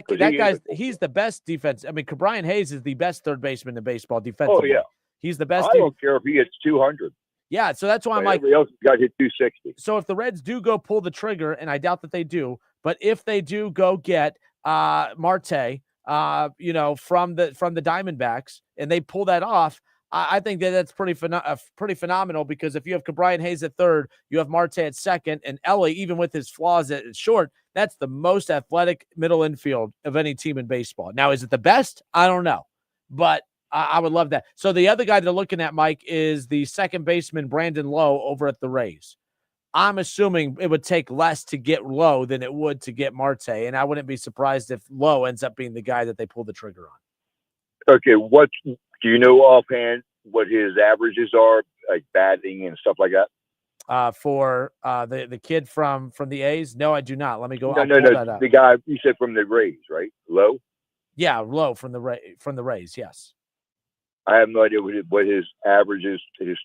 he's the best defense. I mean, Brian Hayes is the best third baseman in baseball defensively. Oh yeah, he's the best. I don't care if he hits 200. Yeah, so that's why I'm like, everybody else got hit 260. So if the Reds do go pull the trigger, and I doubt that they do, but if they do go get Marte, from the Diamondbacks, and they pull that off, I think that's pretty phenomenal, because if you have Brian Hayes at third, you have Marte at second, and Ellie, even with his flaws at short, that's the most athletic middle infield of any team in baseball. Now, is it the best? I don't know, but I would love that. So the other guy they're looking at, Mike, is the second baseman, Brandon Lowe, over at the Rays. I'm assuming it would take less to get Lowe than it would to get Marte, and I wouldn't be surprised if Lowe ends up being the guy that they pull the trigger on. Okay, what do you know offhand what his averages are, like batting and stuff like that? For the kid from the A's? No, I do not. Let me go. No. The guy you said from the Rays, right? Lowe? Yeah, Lowe from the Rays, yes. I have no idea what his averages, his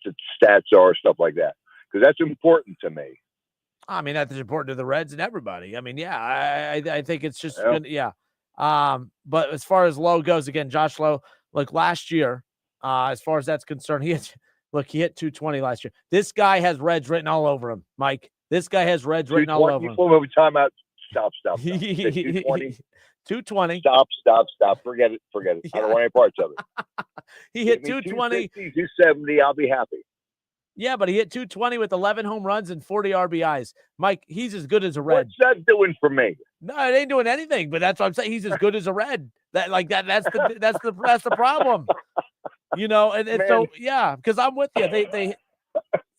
stats are, stuff like that, because that's important to me. I mean, that's important to the Reds and everybody. I mean, yeah, I think it's just good, yeah. But as far as Lowe goes, again, Josh Lowe, like last year, as far as that's concerned, he hit 220 last year. This guy has Reds written all over him, Mike. This guy has Reds written all over him. Timeout. Stop. 220. 220. Stop. Forget it. Yeah. I don't want any parts of it. He hit 220. 270. I'll be happy. Yeah, but he hit 220 with 11 home runs and 40 RBIs. Mike, he's as good as a Red. What's that doing for me? No, it ain't doing anything. But that's what I'm saying. He's as good as a Red. That's the problem. And so yeah, because I'm with you. They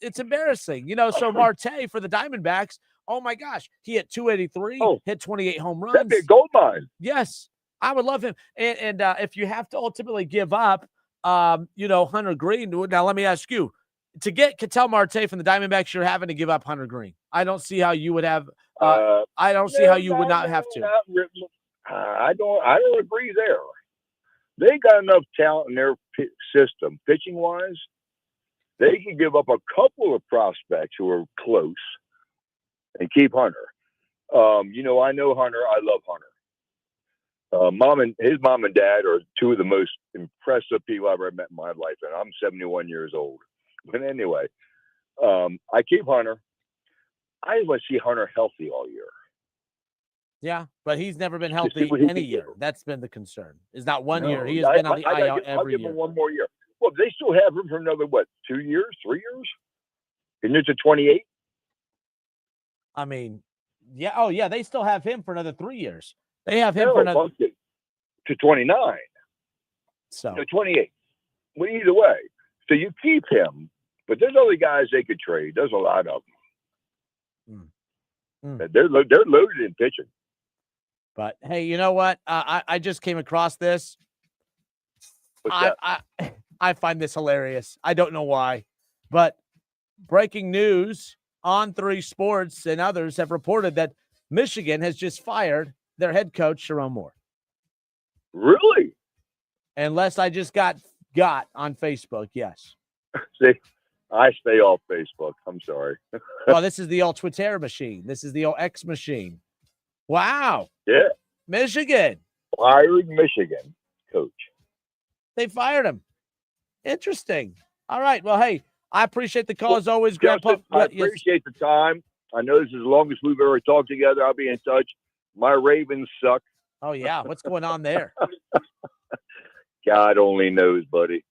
it's embarrassing. So Marte for the Diamondbacks. Oh my gosh, he hit 283, hit 28 home runs. That'd be a gold mine. Yes, I would love him. And if you have to ultimately give up, Hunter Green. Now let me ask you, to get Ketel Marte from the Diamondbacks, you're having to give up Hunter Green. I don't see how you would have. I don't see how you would not have to. I don't agree there. They got enough talent in their system, pitching wise. They can give up a couple of prospects who are close and keep Hunter. I know Hunter. I love Hunter. His mom and dad are two of the most impressive people I've ever met in my life, and I'm 71 years old. But anyway, I keep Hunter. I want to see Hunter healthy all year. Yeah, but he's never been healthy any year. That's been the concern. Is not one year. He has been on the IL every year. Give him one more year. Well, they still have him for another, 2 years, 3 years? Isn't it to 28? I mean, yeah. Oh, yeah. They still have him for another 3 years. They have him for another to 29. So 28. Well, either way. So you keep him, but there's other guys they could trade. There's a lot of them. They're loaded in pitching. But hey, you know what? I just came across this. I find this hilarious. I don't know why, but breaking news on 3 Sports and others have reported that Michigan has just fired their head coach, Sharon Moore. Really? Unless I just got on Facebook, yes. See, I stay off Facebook. I'm sorry. Well, this is the old Twitter machine. This is the old X machine. Wow. Yeah. Michigan. Fired Michigan coach. They fired him. Interesting. All right. Well, hey, I appreciate the call as always, Grandpa. I appreciate the time. I know this is the longest we've ever talked together. I'll be in touch. My Ravens suck. Oh, yeah. What's going on there? God only knows, buddy.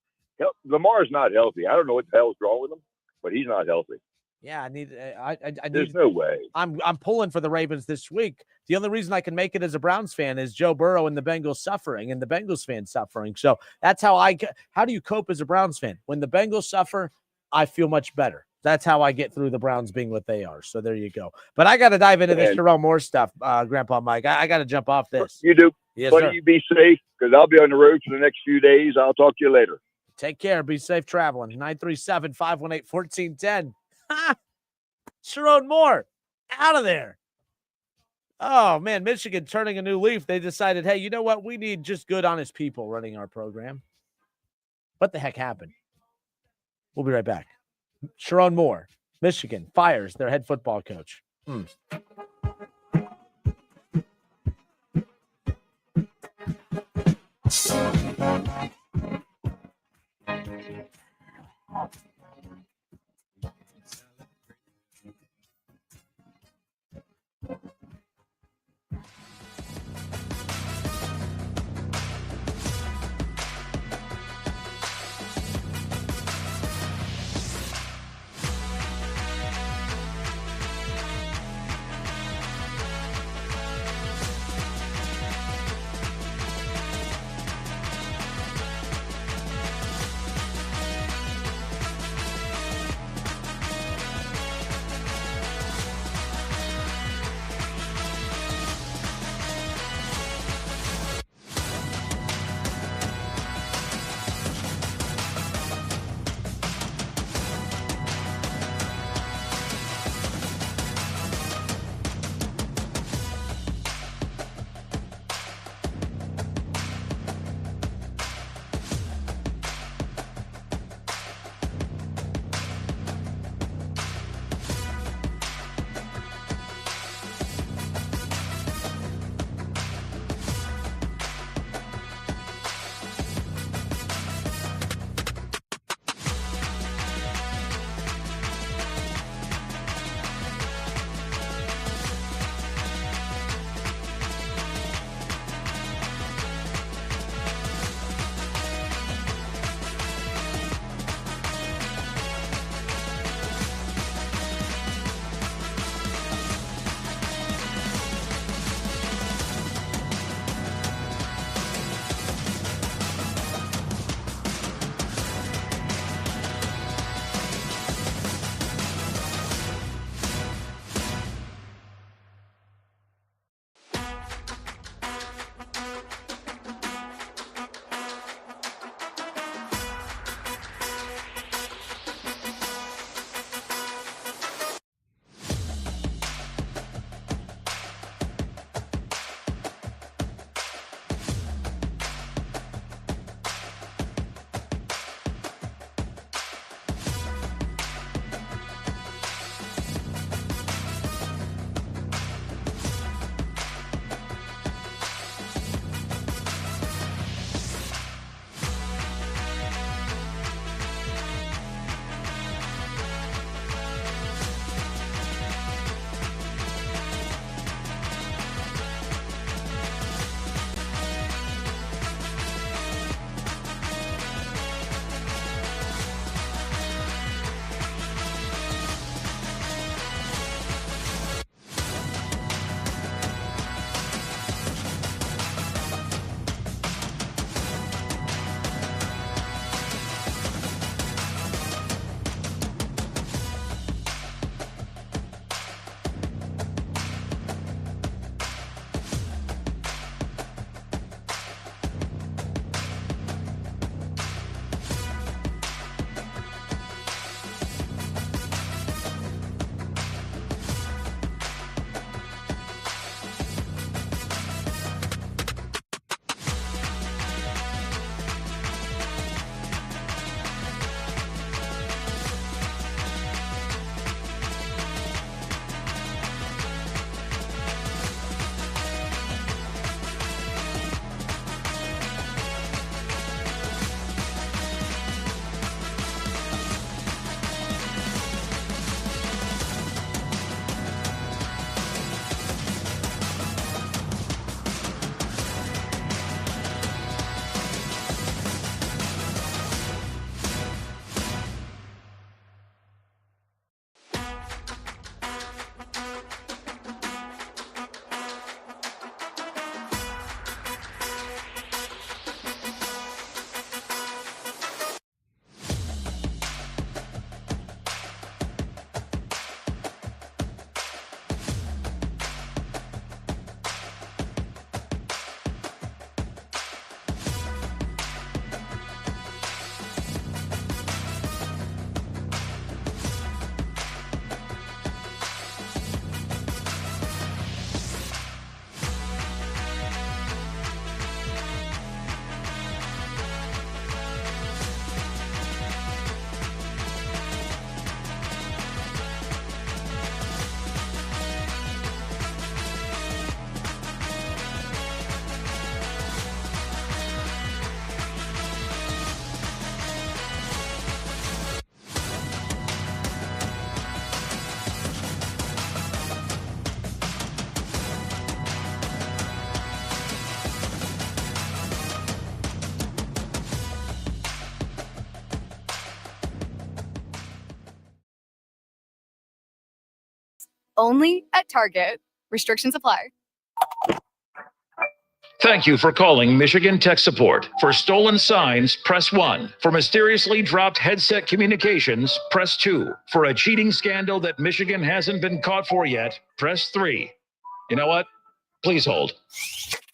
Lamar's not healthy. I don't know what the hell's wrong with him, but he's not healthy. Yeah, I need. There's no way. I'm pulling for the Ravens this week. The only reason I can make it as a Browns fan is Joe Burrow and the Bengals suffering, and the Bengals fans suffering. So that's how do you cope as a Browns fan? When the Bengals suffer, I feel much better. That's how I get through the Browns being what they are. So there you go. But I got to dive into this Jerome Moore stuff, Grandpa Mike. I got to jump off this. You do. Yes, but sir. you be safe, because I'll be on the road for the next few days. I'll talk to you later. Take care. Be safe traveling. 937-518-1410. Jerome Moore, out of there. Oh, man, Michigan turning a new leaf. They decided, hey, you know what? We need just good, honest people running our program. What the heck happened? We'll be right back. Sharon Moore, Michigan, fires their head football coach. Only at Target. Restrictions apply. Thank you for calling Michigan Tech Support. For stolen signs, press 1. For mysteriously dropped headset communications, press 2. For a cheating scandal that Michigan hasn't been caught for yet, press 3. You know what? Please hold.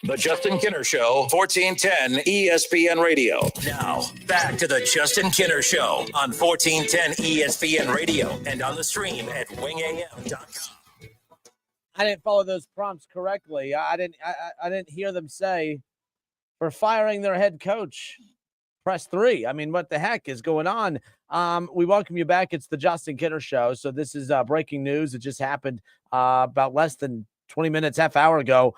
The Justin Kinner Show, 1410 ESPN Radio. Now, back to the Justin Kinner Show on 1410 ESPN Radio and on the stream at wingam.com. I didn't follow those prompts correctly. I didn't hear them say for firing their head coach, press 3. I mean, what the heck is going on? We welcome you back. It's the Justin Kinner Show. So this is breaking news. It just happened about less than 20 minutes, half hour ago.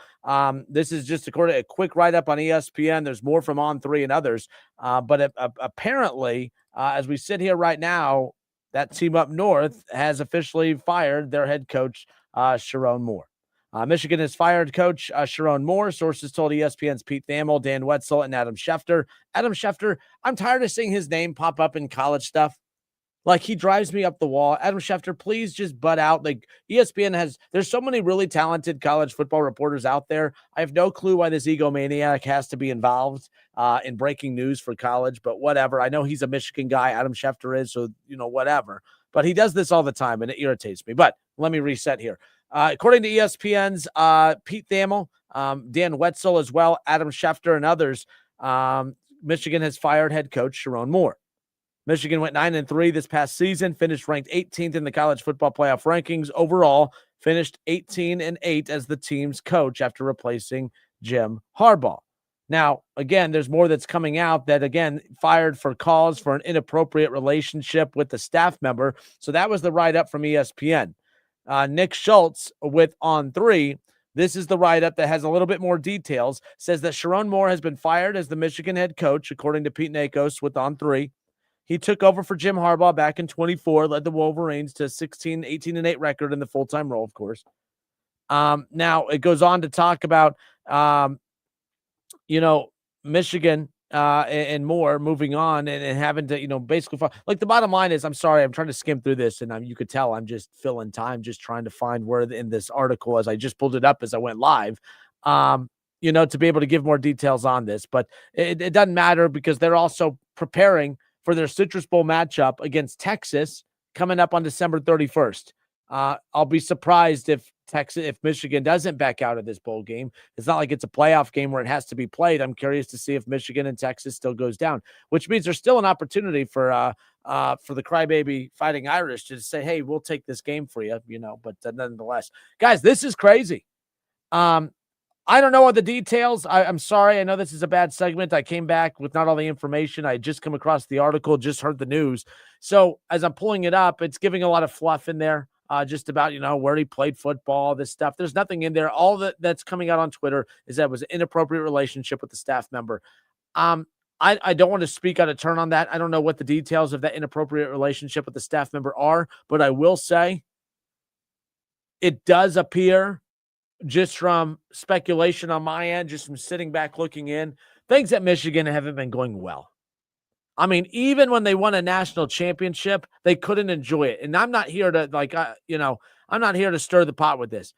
This is just according to a quick write-up on ESPN. There's more from On3 and others. But apparently, as we sit here right now, that team up north has officially fired their head coach, Sharon Moore. Michigan has fired coach Sharon Moore. Sources told ESPN's Pete Thamel, Dan Wetzel, and Adam Schefter. Adam Schefter, I'm tired of seeing his name pop up in college stuff. Like, he drives me up the wall. Adam Schefter, please just butt out. Like, ESPN there's so many really talented college football reporters out there. I have no clue why this egomaniac has to be involved in breaking news for college, but whatever. I know he's a Michigan guy. Adam Schefter is, so, whatever. But he does this all the time, and it irritates me. But let me reset here. According to ESPN's Pete Thamel, Dan Wetzel as well, Adam Schefter, and others, Michigan has fired head coach Sharon Moore. Michigan went 9-3 this past season, finished ranked 18th in the college football playoff rankings. Overall, finished 18-8 as the team's coach after replacing Jim Harbaugh. Now, again, there's more that's coming out that, again, fired for cause for an inappropriate relationship with the staff member. So that was the write-up from ESPN. Nick Schultz with On3. This is the write-up that has a little bit more details. Says that Sharon Moore has been fired as the Michigan head coach, according to Pete Nakos with On3. He took over for Jim Harbaugh back in 24, led the Wolverines to 18-8 record in the full-time role, of course. Now, it goes on to talk about, Michigan and Moore moving on and having to, basically, like, the bottom line is, I'm sorry, I'm trying to skim through this, and you could tell I'm just filling time, just trying to find where in this article, as I just pulled it up as I went live, to be able to give more details on this. But it doesn't matter because they're also preparing for their Citrus Bowl matchup against Texas coming up on December 31st. I'll be surprised if Michigan doesn't back out of this bowl game. It's not like it's a playoff game where it has to be played. I'm curious to see if Michigan and Texas still goes down, which means there's still an opportunity for the crybaby Fighting Irish to say, hey, we'll take this game for you, but nonetheless, guys, this is crazy. I don't know all the details. I'm sorry. I know this is a bad segment. I came back with not all the information. I just come across the article, just heard the news. So as I'm pulling it up, it's giving a lot of fluff in there, just about, where he played football, this stuff. There's nothing in there. All that's coming out on Twitter is that it was an inappropriate relationship with the staff member. I don't want to speak out of turn on that. I don't know what the details of that inappropriate relationship with the staff member are, but I will say it does appear, just from speculation on my end, just from sitting back looking in, things at Michigan haven't been going well. I mean, even when they won a national championship, they couldn't enjoy it. And I'm not here to I'm not here to stir the pot with this.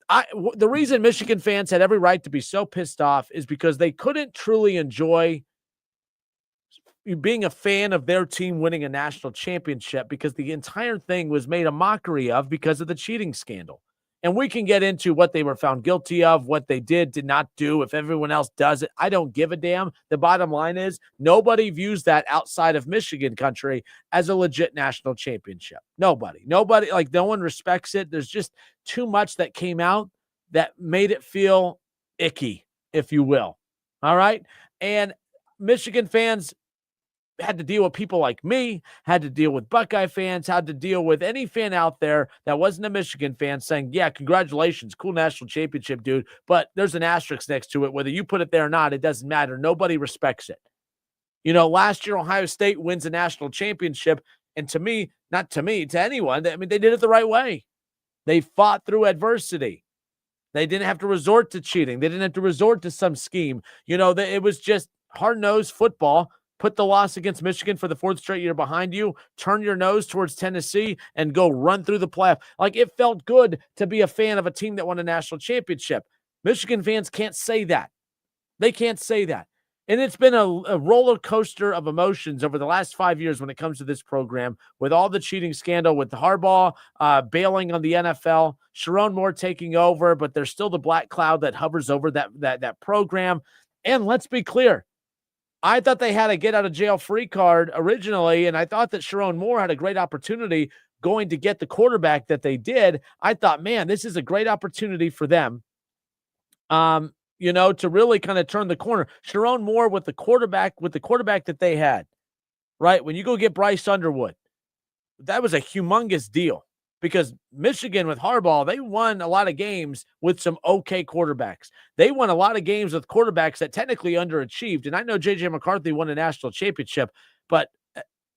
The reason Michigan fans had every right to be so pissed off is because they couldn't truly enjoy being a fan of their team winning a national championship, because the entire thing was made a mockery of because of the cheating scandal. And we can get into what they were found guilty of, what they did not do. If everyone else does it, I don't give a damn. The bottom line is nobody views that outside of Michigan country as a legit national championship. Nobody, like, no one respects it. There's just too much that came out that made it feel icky, if you will. All right. And Michigan fans had to deal with people like me, had to deal with Buckeye fans, had to deal with any fan out there that wasn't a Michigan fan saying, yeah, congratulations, cool national championship, dude, but there's an asterisk next to it. Whether you put it there or not, it doesn't matter. Nobody respects it. Last year, Ohio State wins a national championship, and to anyone, I mean, they did it the right way. They fought through adversity. They didn't have to resort to cheating. They didn't have to resort to some scheme. It was just hard-nosed football. put the loss against Michigan for the 4th straight year behind you, turn your nose towards Tennessee, and go run through the playoff. Like, it felt good to be a fan of a team that won a national championship. Michigan fans can't say that. They can't say that. And it's been a roller coaster of emotions over the last 5 years when it comes to this program, with all the cheating scandal, with Harbaugh bailing on the NFL, Sharon Moore taking over, but there's still the black cloud that hovers over that program. And let's be clear, I thought they had a get-out-of-jail-free card originally, and I thought that Sharon Moore had a great opportunity going to get the quarterback that they did. I thought, man, this is a great opportunity for them. To really kind of turn the corner. Sharon Moore with the quarterback that they had, right? When you go get Bryce Underwood, that was a humongous deal because Michigan with Harbaugh, they won a lot of games with some okay quarterbacks. They won a lot of games with quarterbacks that technically underachieved. And I know J.J. McCarthy won a national championship, but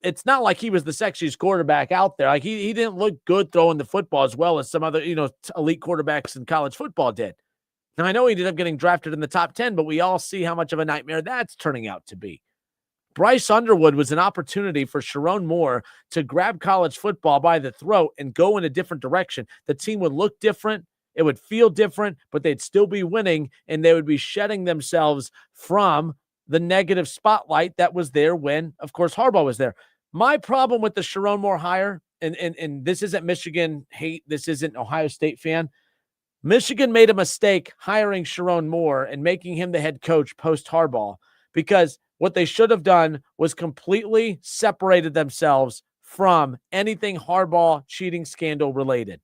it's not like he was the sexiest quarterback out there. Like he didn't look good throwing the football as well as some other, elite quarterbacks in college football did. Now, I know he ended up getting drafted in the top 10, but we all see how much of a nightmare that's turning out to be. Bryce Underwood was an opportunity for Sharon Moore to grab college football by the throat and go in a different direction. The team would look different. It would feel different, but they'd still be winning, and they would be shedding themselves from the negative spotlight that was there when, of course, Harbaugh was there. My problem with the Sharon Moore hire, and this isn't Michigan hate, this isn't Ohio State fan, Michigan made a mistake hiring Sharon Moore and making him the head coach post Harbaugh, because what they should have done was completely separated themselves from anything Harbaugh cheating scandal related.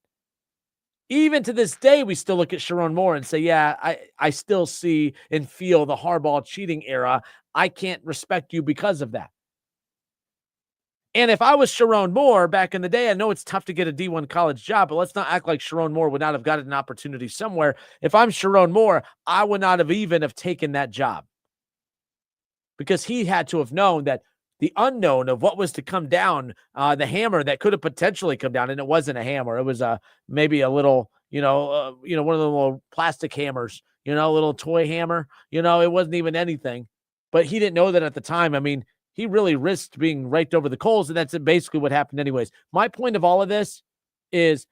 Even to this day, we still look at Sharon Moore and say, yeah, I still see and feel the Harbaugh cheating era. I can't respect you because of that. And if I was Sharon Moore back in the day, I know it's tough to get a D1 college job, but let's not act like Sharon Moore would not have gotten an opportunity somewhere. If I'm Sharon Moore, I would not have even have taken that job, because he had to have known that the unknown of what was to come down, the hammer that could have potentially come down, and it wasn't a hammer. It was maybe a little, one of the little plastic hammers, a little toy hammer. It wasn't even anything, but he didn't know that at the time. I mean, he really risked being raked over the coals, and that's basically what happened anyways. My point of all of this is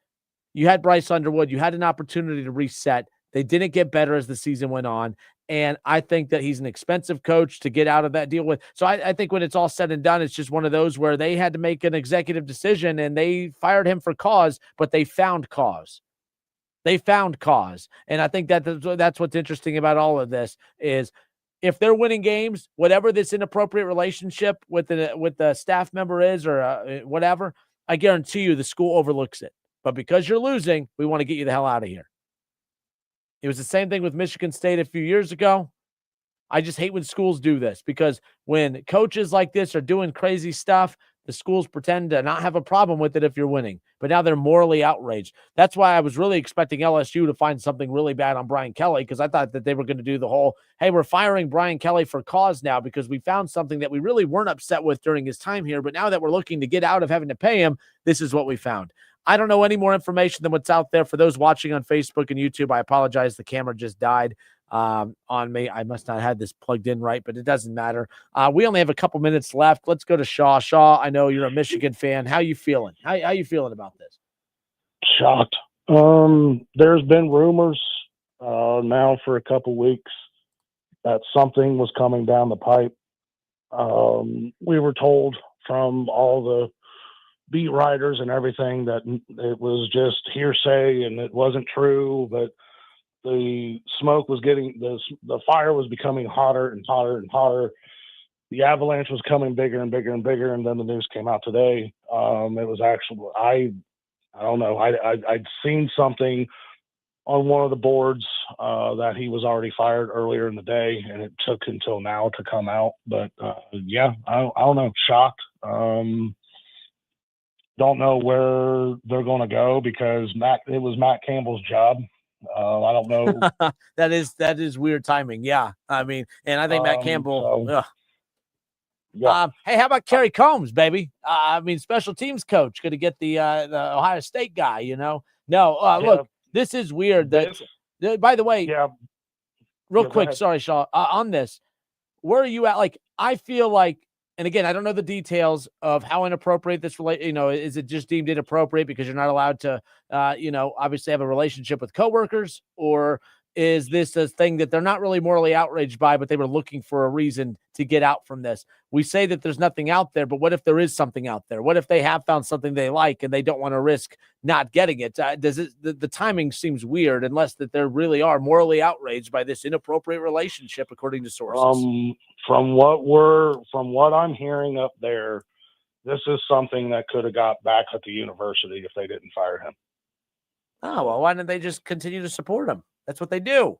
you had Bryce Underwood. You had an opportunity to reset. They didn't get better as the season went on, and I think that he's an expensive coach to get out of that deal with. So I think when it's all said and done, it's just one of those where they had to make an executive decision, and they fired him for cause, but they found cause. They found cause, and I think that's what's interesting about all of this is, if they're winning games, whatever this inappropriate relationship with the staff member is or whatever, I guarantee you the school overlooks it. But because you're losing, we want to get you the hell out of here. It was the same thing with Michigan State a few years ago. I just hate when schools do this, because when coaches like this are doing crazy stuff, the schools pretend to not have a problem with it if you're winning, but now they're morally outraged. That's why I was really expecting LSU to find something really bad on Brian Kelly, because I thought that they were going to do the whole, hey, we're firing Brian Kelly for cause now because we found something that we really weren't upset with during his time here, but now that we're looking to get out of having to pay him, this is what we found. I don't know any more information than what's out there. For those watching on Facebook and YouTube, I apologize. The camera just died on me. I must not have this plugged in right, but it doesn't matter. We only have a couple minutes left. Let's go to Shaw. Shaw, I know you're a Michigan fan. How you feeling? How you feeling about this? Shocked. There's been rumors now for a couple weeks that something was coming down the pipe. We were told from all the beat writers and everything that it was just hearsay and it wasn't true, but the smoke was getting, the fire was becoming hotter and hotter and hotter. The avalanche was coming bigger and bigger and bigger. And then the news came out today. It was actually, I don't know. I'd seen something on one of the boards that he was already fired earlier in the day, and it took until now to come out. But yeah, I don't know. Shocked. Don't know where they're going to go, because it was Matt Campbell's job. I don't know. that is weird timing. Yeah. I mean, and I think Matt Campbell. Yeah. Hey, how about Kerry Combs, baby? I mean, special teams coach. Going to get the Ohio State guy, No, look, this is weird. By the way, real quick, sorry, Shaw, on this, where are you at? Like, I feel like And again, I don't know the details of how inappropriate this is it just deemed inappropriate because you're not allowed to, obviously have a relationship with coworkers, or is this a thing that they're not really morally outraged by, but they were looking for a reason to get out from this? We say that there's nothing out there, but what if there is something out there? What if they have found something they like and they don't want to risk not getting it? The timing seems weird unless that they really are morally outraged by this inappropriate relationship, according to sources. From what I'm hearing up there, this is something that could have got back at the university if they didn't fire him. Oh, well, why didn't they just continue to support him? That's what they do.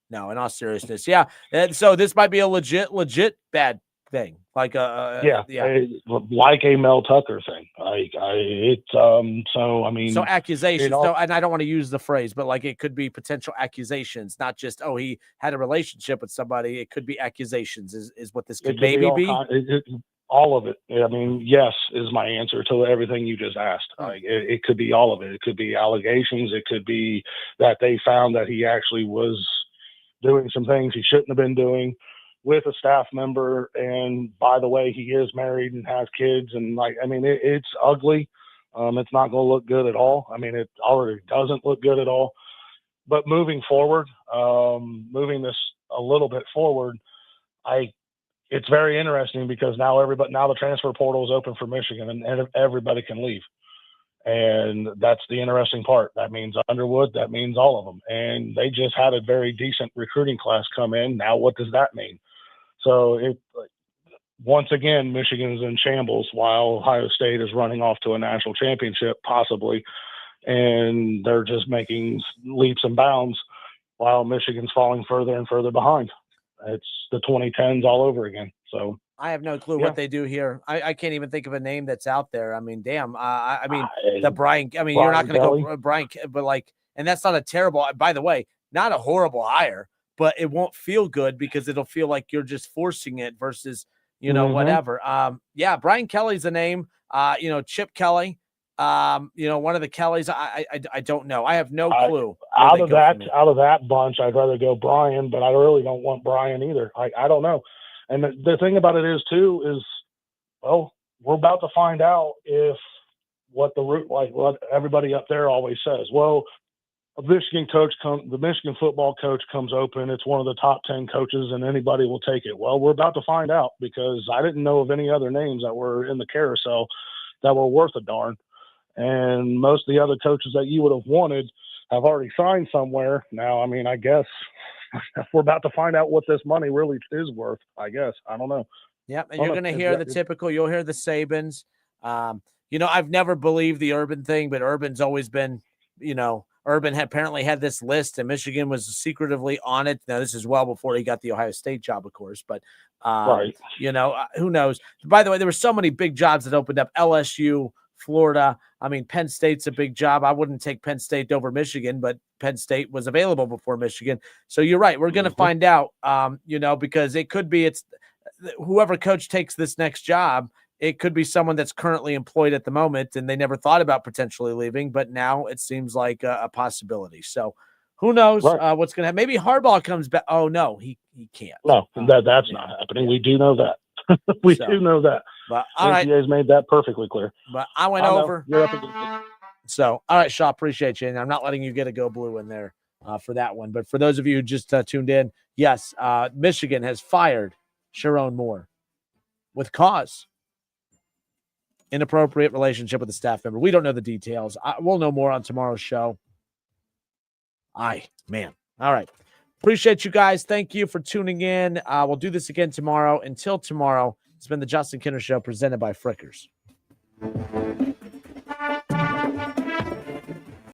No, in all seriousness. Yeah. And so this might be a legit bad thing. Like like a Mel Tucker thing. So accusations. No, and I don't want to use the phrase, but like it could be potential accusations, not just, oh, he had a relationship with somebody. It could be accusations is what this could maybe be. All of it. I mean, yes, is my answer to everything you just asked. Like, it could be all of it. It could be allegations. It could be that they found that he actually was doing some things he shouldn't have been doing with a staff member. And by the way, he is married and has kids. And it's ugly. It's not going to look good at all. I mean, it already doesn't look good at all. But moving forward, moving this a little bit forward, it's very interesting because now the transfer portal is open for Michigan and everybody can leave. And that's the interesting part. That means Underwood, that means all of them. And they just had a very decent recruiting class come in. Now, what does that mean? So once again, Michigan's in shambles while Ohio State is running off to a national championship, possibly. And they're just making leaps and bounds while Michigan's falling further and further behind. It's the 2010s all over again. So I have no clue what they do here. I can't even think of a name that's out there. I mean, damn. The Brian. I mean, you're not going to go Brian, but and that's not a terrible. By the way, not a horrible hire, but it won't feel good because it'll feel like you're just forcing it versus whatever. Brian Kelly's a name. Chip Kelly. One of the Kellys. I don't know. I have no clue. Out of that bunch, I'd rather go Brian, but I really don't want Brian either. I don't know. And the thing about it is we're about to find out if what everybody up there always says. Well, the Michigan football coach comes open. It's one of the top 10 coaches, and anybody will take it. Well, we're about to find out because I didn't know of any other names that were in the carousel that were worth a darn. And most of the other coaches that you would have wanted have already signed somewhere. Now, I mean, I guess we're about to find out what this money really is worth, I guess. I don't know. Yeah, and you're going to hear the typical, you'll hear the Sabans. I've never believed the Urban thing, but Urban's always been, Urban apparently had this list and Michigan was secretively on it. Now, this is well before he got the Ohio State job, of course, but, right. Who knows? By the way, there were so many big jobs that opened up. LSU, Florida. I mean, Penn State's a big job. I wouldn't take Penn State over Michigan, but Penn State was available before Michigan. So you're right. We're going to find out, because it could be whoever coach takes this next job, it could be someone that's currently employed at the moment and they never thought about potentially leaving, but now it seems like a possibility. So who knows what's going to happen. Maybe Harbaugh comes back. Oh, no, he can't. No, that's not happening. We do know that. We do know that. But all right, NCAA's made that perfectly clear. But I went over. So, all right, Shaw, appreciate you. And I'm not letting you get a go blue in there for that one. But for those of you who just tuned in, yes, Michigan has fired Sharon Moore with cause. Inappropriate relationship with a staff member. We don't know the details. We'll know more on tomorrow's show. All right. Appreciate you guys. Thank you for tuning in. We'll do this again tomorrow. Until tomorrow, it's been the Justin Kinner Show presented by Frickers.